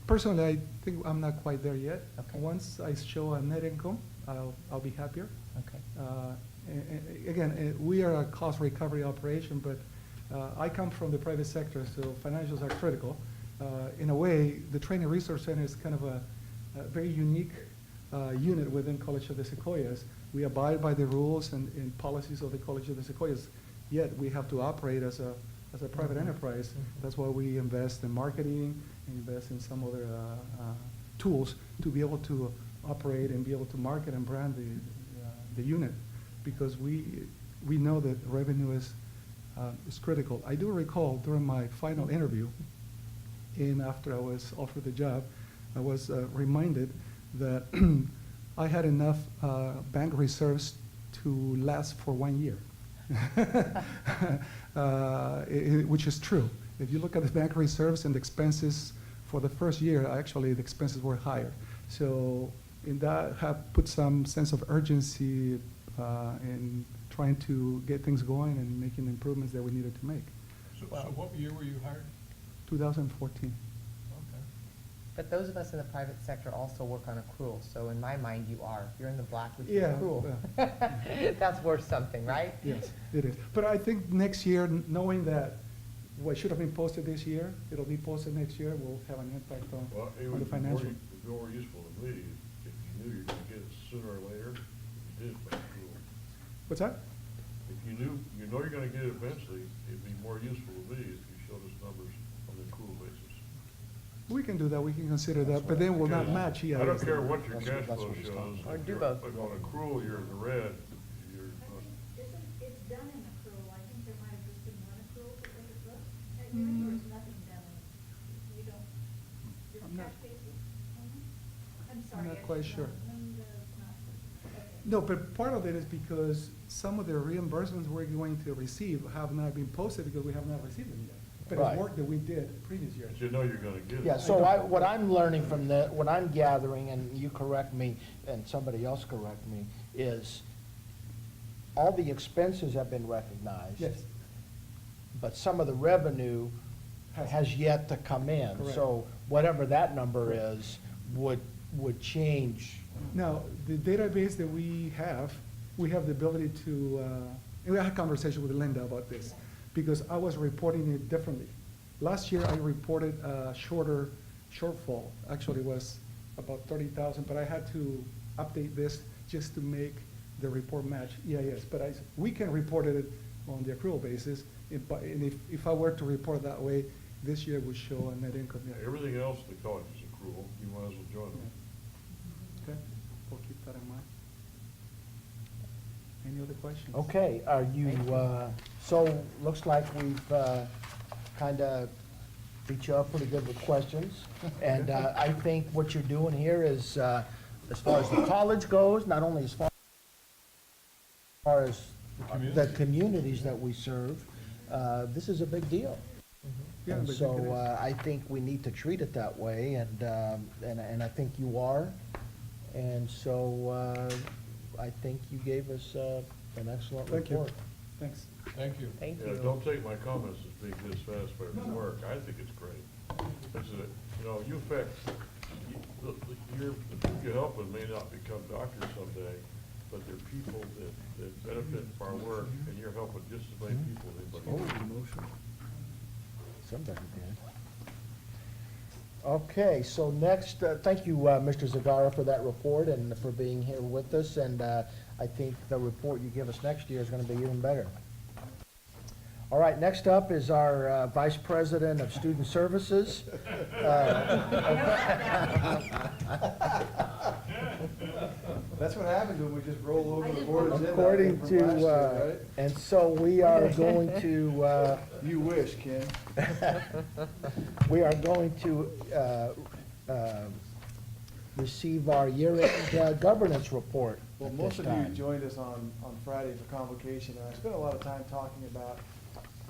Personally, I think I'm not quite there yet. Okay. Once I show a net income, I'll be happier. Okay. Again, we are a cost recovery operation, but I come from the private sector, so financials are critical. In a way, the Training Resource Center is kind of a very unique unit within College of the Sequoias. We abide by the rules and policies of the College of the Sequoias, yet we have to operate as a private enterprise. That's why we invest in marketing and invest in some other tools to be able to operate and be able to market and brand the unit, because we know that revenue is critical. I do recall during my final interview, and after I was offered the job, I was reminded that I had enough bank reserves to last for 1 year, which is true. If you look at the bank reserves and the expenses for the first year, actually the expenses were higher. So in that have put some sense of urgency in trying to get things going and making the improvements that we needed to make. So what year were you hired? 2014. Okay. But those of us in the private sector also work on accrual, so in my mind, you're in the black with Yeah, your accrual. That's worth something, right? Yes, it is. But I think next year, knowing that what should have been posted this year, it'll be posted next year, will have an impact Well, it on would the be financial. more useful to me if you knew you were going to get it sooner or later, if you did pay accrual. What's that? if you knew, you know you're gonna get it eventually, it'd be more useful to me if you showed us numbers on the accrual basis. We can do that, we can consider that, but then we'll not match EIS. I don't care what your That's cash what flow he's shows. talking about. Or if do you're- both. If on accrual, you're in the red, you're, It's done in accrual, I think there might have just been one accrual that was a book, or is nothing done in, you don't, your I'm not- cash basis? I'm sorry. I'm not I quite should sure. know. Okay. No, but part of it is because some of the reimbursements we're going to receive have not been posted because we have not received them yet. But Right. it's work that we did previous years. but you know you're gonna get it. Yeah, so what I'm learning from that, what I'm gathering, and you correct me, and somebody else correct me, is all the expenses have been recognized. Yes. But some of the revenue has yet to come in. Correct. So whatever that number is, would change. Now, the database that we have the ability to, and we had a conversation with Linda about this, because I was reporting it differently. Last year, I reported a shortfall, actually it was about 30,000, but I had to update this just to make the report match EIS. But we can report it on the accrual basis, and if I were to report that way, this year would show a net income. Yeah, everything else in the college is accrual, you might as well join them. Okay, we'll keep that in mind. Any other questions? Okay, are you, so looks like we've kind of beat you up pretty good with questions. And I think what you're doing here is, as far as the college goes, not only as far as the communities that we serve, this is a big deal. Yeah, And but so it is. I think we need to treat it that way, and I think you are. And so I think you gave us an excellent Thank you. report. Thanks. Thank you. Thank Yeah, you. don't take my comments as being dissatisfied with the work, I think it's great. This is, you know, you affect, the people you help with may not become doctors someday, but they're people that benefit from our work, and you're helping just as many people as anybody else. Somebody did. Okay, so next, thank you, Mr. Zagara, for that report and for being here with us. And I think the report you give us next year is going to be even better. All right, next up is our Vice President of Student Services. That's what happens when we just roll over the board agenda. According from to, last year, right? and so we are going to, You wish, Ken. we are going to receive our year-end governance report Well, at most this of you time. joined us on Friday for convocation, and I spent a lot of time talking about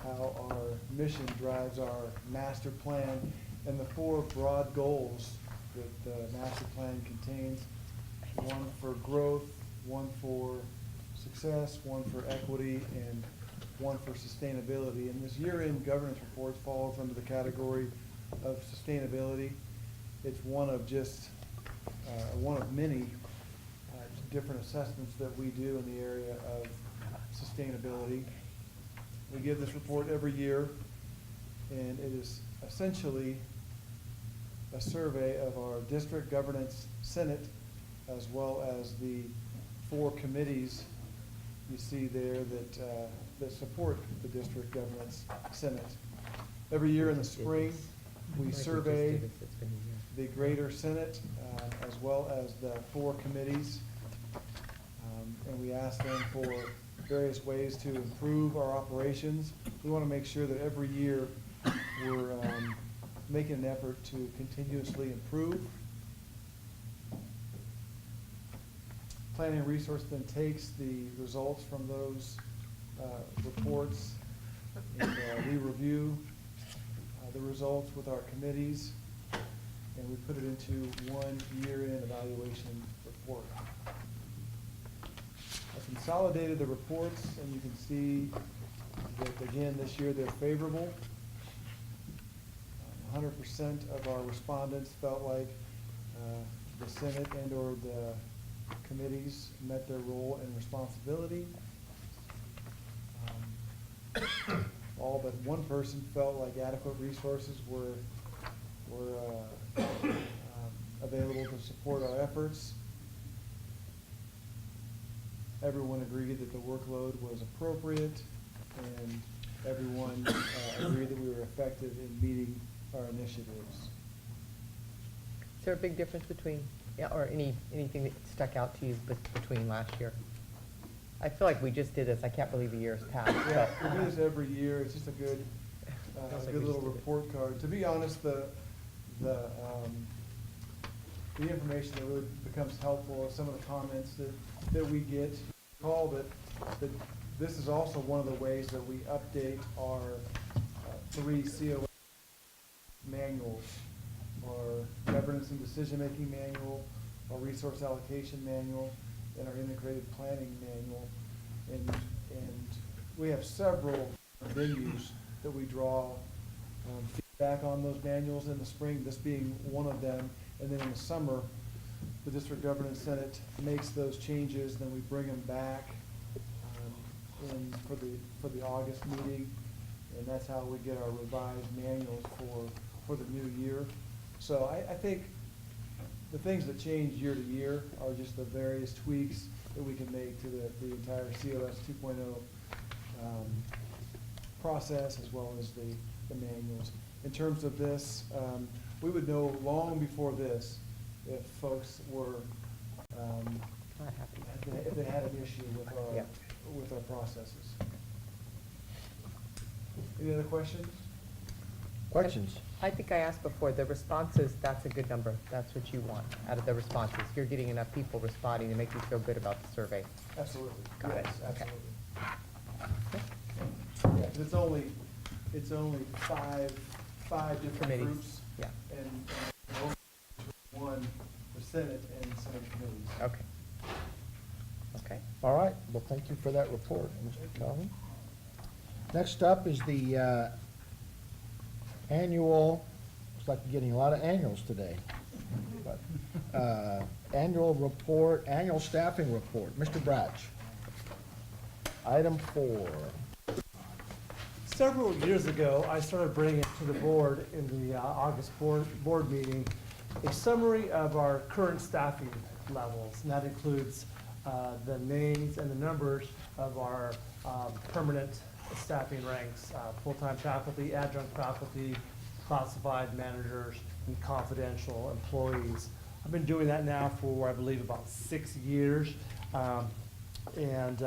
how our mission drives our master plan and the 4 broad goals that the master plan contains. One for growth, one for success, one for equity, and one for sustainability. And this year-end governance report falls under the category of sustainability. It's one of just, one of many different assessments that we do in the area of sustainability. We give this report every year, and it is essentially a survey of our district governance senate, as well as the 4 committees you see there that support the district governance senate. Every year in the spring, we survey the greater senate, as well as the 4 committees. And we ask them for various ways to improve our operations. We want to make sure that every year we're making an effort to continuously improve. Planning and Resource then takes the results from those reports, and we review the results with our committees, and we put it into one year-end evaluation report. I consolidated the reports, and you can see that, again, this year they're favorable. 100% of our respondents felt like the Senate and/or the committees met their role and responsibility. All but one person felt like adequate resources were available to support our efforts. everyone agreed that the workload was appropriate, and everyone agreed that we were effective in meeting our initiatives. Is there a big difference between, yeah, or anything that stuck out to you between last year? I feel like we just did this. I can't believe a year's passed. Yeah, but- we do this every year. It's just a good, Feels like good we little just did it. report card. To be honest, the information that really becomes helpful are some of the comments that we get. Recall that this is also one of the ways that we update our 3 COS manuals, our governance and decision-making manual, our resource allocation manual, and our integrated planning manual. And we have several venues that we draw feedback on those manuals in the spring, this being one of them. And then in the summer, the District Governance Senate makes those changes, then we bring them back for the August meeting. And that's how we get our revised manuals for the new year. So I think the things that change year to year are just the various tweaks that we can make to the entire COS 2.0 process, as well as the manuals. In terms of this, we would know long before this if folks were, Not happy. if they had an issue Yeah. with our processes. Any other questions? Questions? I think I asked before, the responses, that's a good number. That's what you want out of the responses. You're getting enough people responding to make you feel good about the survey. Absolutely. Got it. Yes, Okay. absolutely. Yeah, 'cause it's only five different Committees. groups. Yeah. And most one, the Senate and Senate committees. Okay. Okay. All right, well, thank you for that report, Mr. Calhoun. Next up is the annual, looks like we're getting a lot of annuals today. But, annual report, annual staffing report. Mr. Bratch. Item 4. Several years ago, I started bringing to the board in the August board meeting a summary of our current staffing levels, and that includes the names and the numbers of our permanent staffing ranks, full-time faculty, adjunct faculty, classified managers, and confidential employees. I've been doing that now for, I believe, about 6 years. And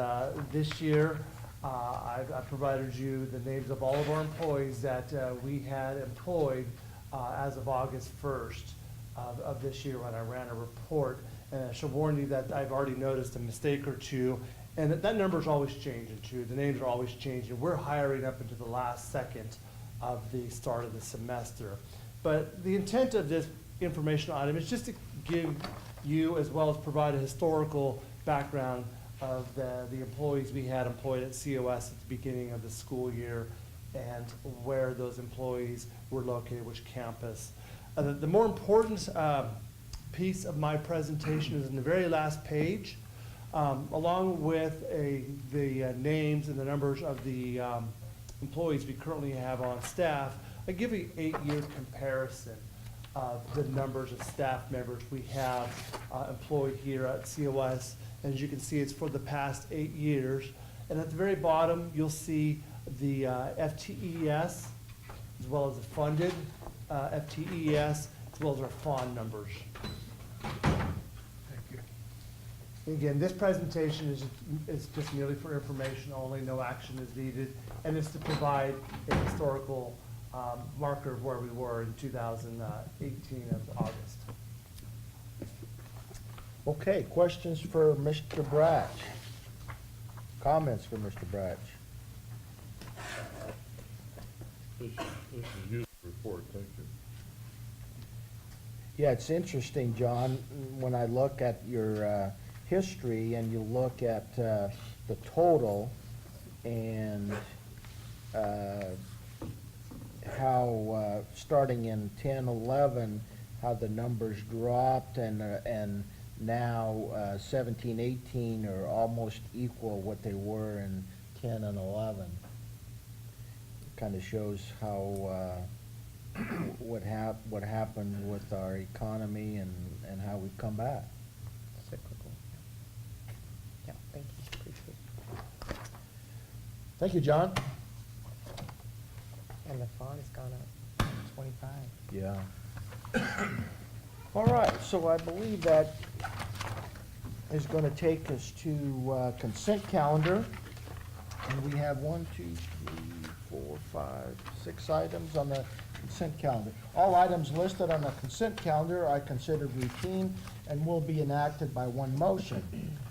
this year, I provided you the names of all of our employees that we had employed as of August 1st of this year when I ran a report. And I should warn you that I've already noticed a mistake or two, and that number's always changing too. The names are always changing. We're hiring up into the last second of the start of the semester. But the intent of this information item is just to give you, as well as provide a historical background of the employees we had employed at COS at the beginning of the school year and where those employees were located, which campus. The more important piece of my presentation is in the very last page, along with the names and the numbers of the employees we currently have on staff. I give you an 8-year comparison of the numbers of staff members we have employed here at COS. As you can see, it's for the past 8 years. And at the very bottom, you'll see the FTES, as well as the funded FTES, as well as our FON numbers. Thank you. Again, this presentation is just merely for information only, no action is needed, and it's to provide a historical marker of where we were in 2018 of August. Okay, questions for Mr. Bratch? Comments for Mr. Bratch? This is useful report, thank you. Yeah, it's interesting, John, when I look at your history and you look at the total and how, starting in 10, 11, how the numbers dropped and now 17, 18 are almost equal what they were in 10 and 11. Kind of shows how what happened with our economy and how we've come back. Cyclical. Yeah, thank you. Thank you, John. And the font has gone up 25. Yeah. All right, so I believe that is going to take us to consent calendar. And we have 1, 2, 3, 4, 5, 6 items on the consent calendar. All items listed on the consent calendar I consider routine and will be enacted by one motion.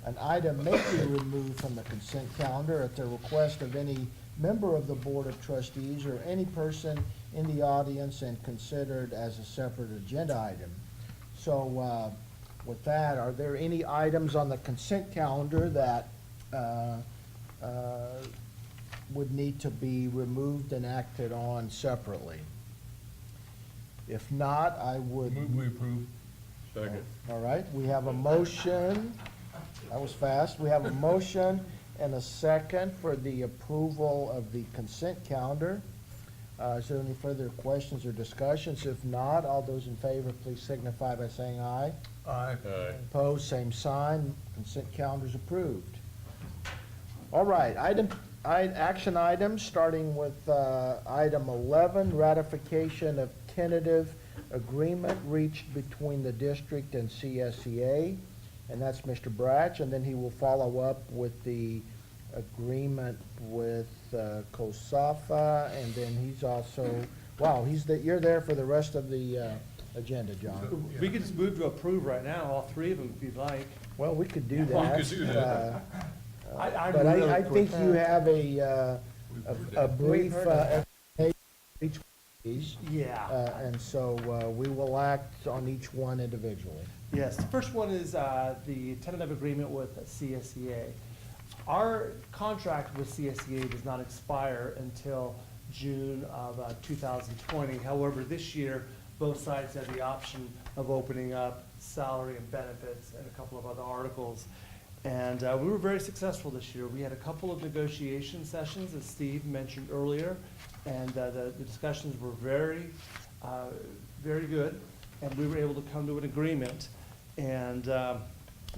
An item may be removed from the consent calendar at the request of any member of the Board of Trustees or any person in the audience and considered as a separate agenda item. So with that, are there any items on the consent calendar that would need to be removed and acted on separately? If not, I would. Move we approve. Second. All right, we have a motion. That was fast. We have a motion and a second for the approval of the consent calendar. Is there any further questions or discussions? If not, all those in favor, please signify by saying aye. Aye. Aye. Opposed, same sign. Consent calendar is approved. All right, action items, starting with item 11, ratification of tentative agreement reached between the district and CSEA, and that's Mr. Bratch, and then he will follow up with the agreement with COSAFA, and then he's also, wow, you're there for the rest of the agenda, John. We could just move to approve right now, all three of them, if you'd like. Well, we could do We that. could do that. But I think you have a brief explanation of each one of these. Yeah. And so we will act on each one individually. Yes, the first one is the tentative agreement with CSEA. Our contract with CSEA does not expire until June of 2020. However, this year, both sides had the option of opening up salary and benefits and a couple of other articles. And we were very successful this year. We had a couple of negotiation sessions, as Steve mentioned earlier, and the discussions were very good, and we were able to come to an agreement. And the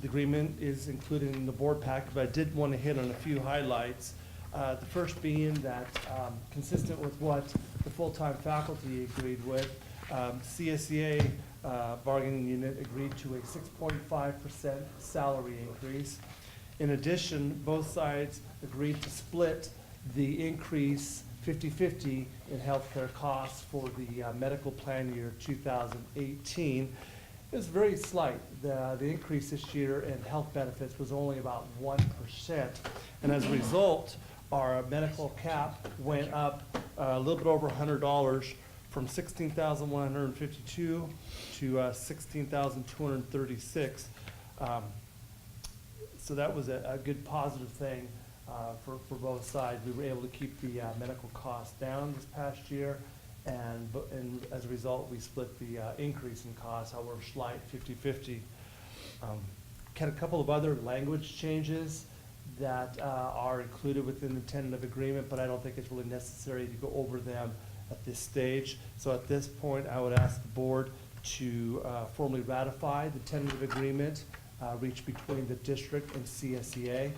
agreement is included in the board pack, but I did want to hit on a few highlights. The first being that, consistent with what the full-time faculty agreed with, CSEA bargaining unit agreed to a 6.5% salary increase. In addition, both sides agreed to split the increase 50-50 in healthcare costs for the medical plan year 2018. It was very slight. The increase this year in health benefits was only about 1%. And as a result, our medical cap went up a little bit over $100 from $16,152 to $16,236. So that was a good positive thing for both sides. We were able to keep the medical costs down this past year, and as a result, we split the increase in costs, however slight, 50-50. Had a couple of other language changes that are included within the tentative agreement, but I don't think it's really necessary to go over them at this stage. So at this point, I would ask the board to formally ratify the tentative agreement reached between the district and CSEA.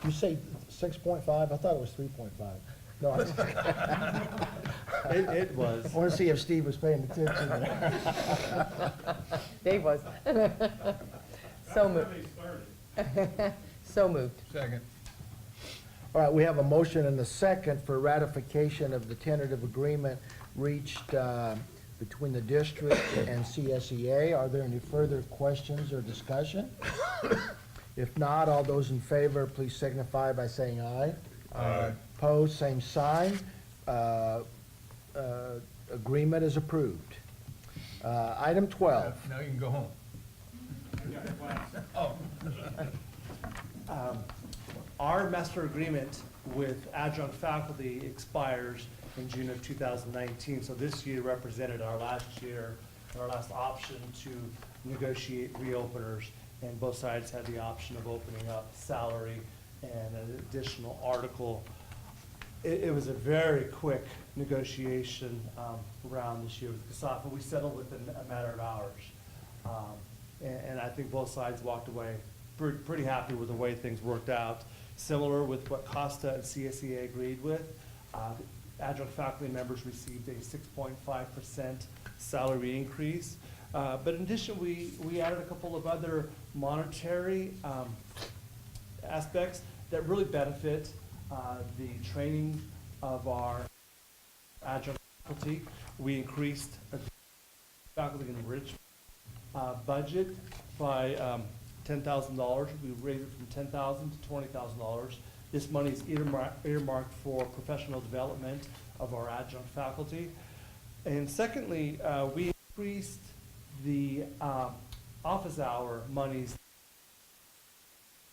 You say 6.5? I thought it was 3.5. No, It was. I want to see if Steve was paying attention there. Dave was. So moved. So moved. Second. All right, we have a motion and a second for ratification of the tentative agreement reached between the district and CSEA. Are there any further questions or discussion? If not, all those in favor, please signify by saying aye. Aye. Opposed, same sign. Agreement is approved. Item 12. Now you can go home. Our master agreement with adjunct faculty expires in June of 2019. So this year represented our last year, our last option to negotiate reopeners, and both sides had the option of opening up salary and an additional article. It was a very quick negotiation round this year with COSAFA. We settled within a matter of hours. And I think both sides walked away pretty happy with the way things worked out. similar with what Costa and CSEA agreed with. Adjunct faculty members received a 6.5% salary increase. But in addition, we added a couple of other monetary aspects that really benefit the training of our adjunct faculty. We increased faculty enrichment budget by $10,000. We raised it from $10,000 to $20,000. This money is earmarked for professional development of our adjunct faculty. And secondly, we increased the office hour monies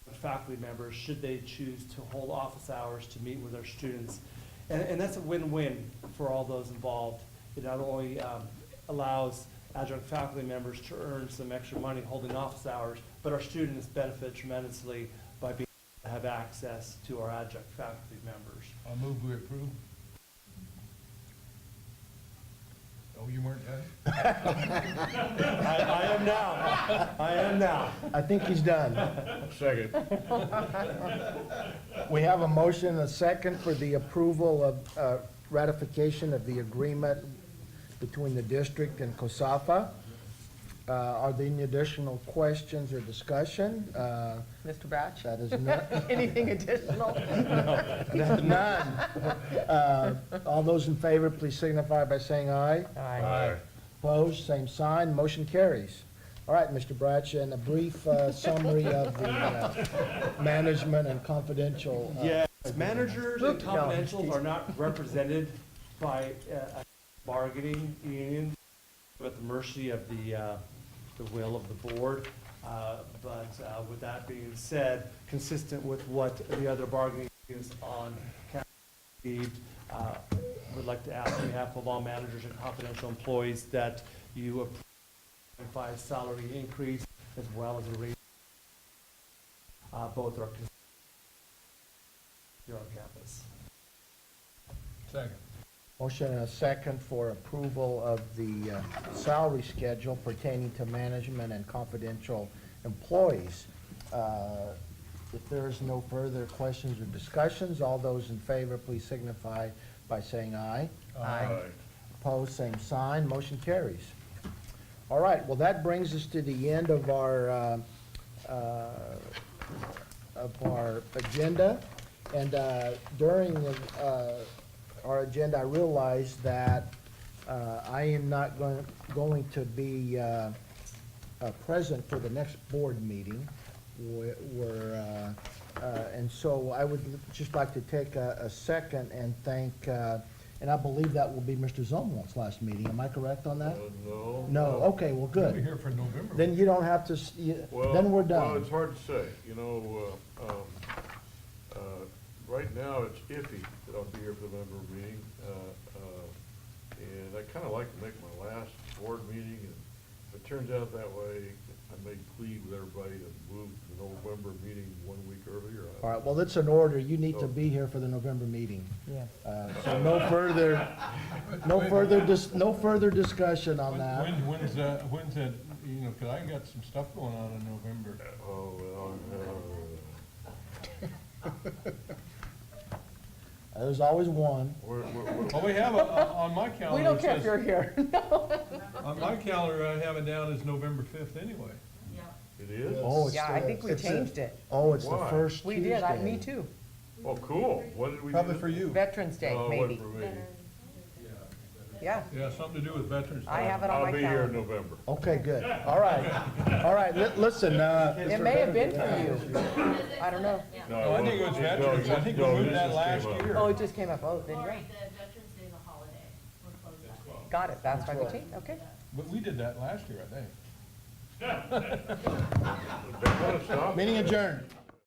for faculty members should they choose to hold office hours to meet with their students. And that's a win-win for all those involved. It not only allows adjunct faculty members to earn some extra money holding office hours, but our students benefit tremendously by being able to have access to our adjunct faculty members. I'll move we approve. Oh, you weren't done? I am now. I am now. I think he's done. Second. We have a motion and a second for the approval of ratification of the agreement between the district and COSAFA. Are there any additional questions or discussion? Mr. Batch? That is not. Anything additional? No, none. All those in favor, please signify by saying aye. Aye. Opposed, same sign, motion carries. All right, Mr. Bratch, and a brief summary of the management and confidential. Yes, managers and No. confidentials are not represented by a bargaining union, but at the mercy of the will of the board. But with that being said, consistent with what the other bargaining unions on campus received, would like to ask on behalf of all managers and confidential employees that you approve a salary increase as well as a raise. Both are here on campus. Second. Motion and a second for approval of the salary schedule pertaining to management and confidential employees. If there is no further questions or discussions, all those in favor, please signify by saying aye. Aye. Opposed, same sign, motion carries. All right, well, that brings us to the end of our agenda. And during our agenda, I realized that I am not going to be present for the next board meeting. And so I would just like to take a second and thank, and I believe that will be Mr. Zumwalt's last meeting. Am I correct on that? No. No, okay, well, We'll be good. here for November. Then you don't have to, then we're done. Well, it's hard to say, you know, right now, it's iffy that I'll be here for the member meeting. And I kind of like to make my last board meeting, and if it turns out that way, I may plead with everybody to move the November meeting 1 week earlier. All right, well, it's an order. You need to be here for the November meeting. Yes. So no further discussion on that. When's that, you know, because I got some stuff going on in November. Oh, well, There's always one. Oh, we have, on my calendar. We don't it care if says- you're here. On my calendar, I have it down as November 5th anyway. It is? Oh, it's Yeah, I think we it's changed it. Oh, it's the Why? first We Tuesday. did, me too. Oh, cool. What did we do? Probably for you. Veterans Day, Oh, it maybe. wasn't for me. Yeah, Yeah, something to do with Veterans Day. I have it on my I'll be here in calendar. November. Okay, good. All right, listen, It may have been for you. I don't know. No, I think it was Veterans. I think we No, moved this that just last came up. year. Oh, it just came up. Oh, then Well, you're right, right. the Veterans Day is a holiday. We're closed that day. Got it. That's why we changed. Okay. But we did that last year, I think. They want to stop? meeting adjourned.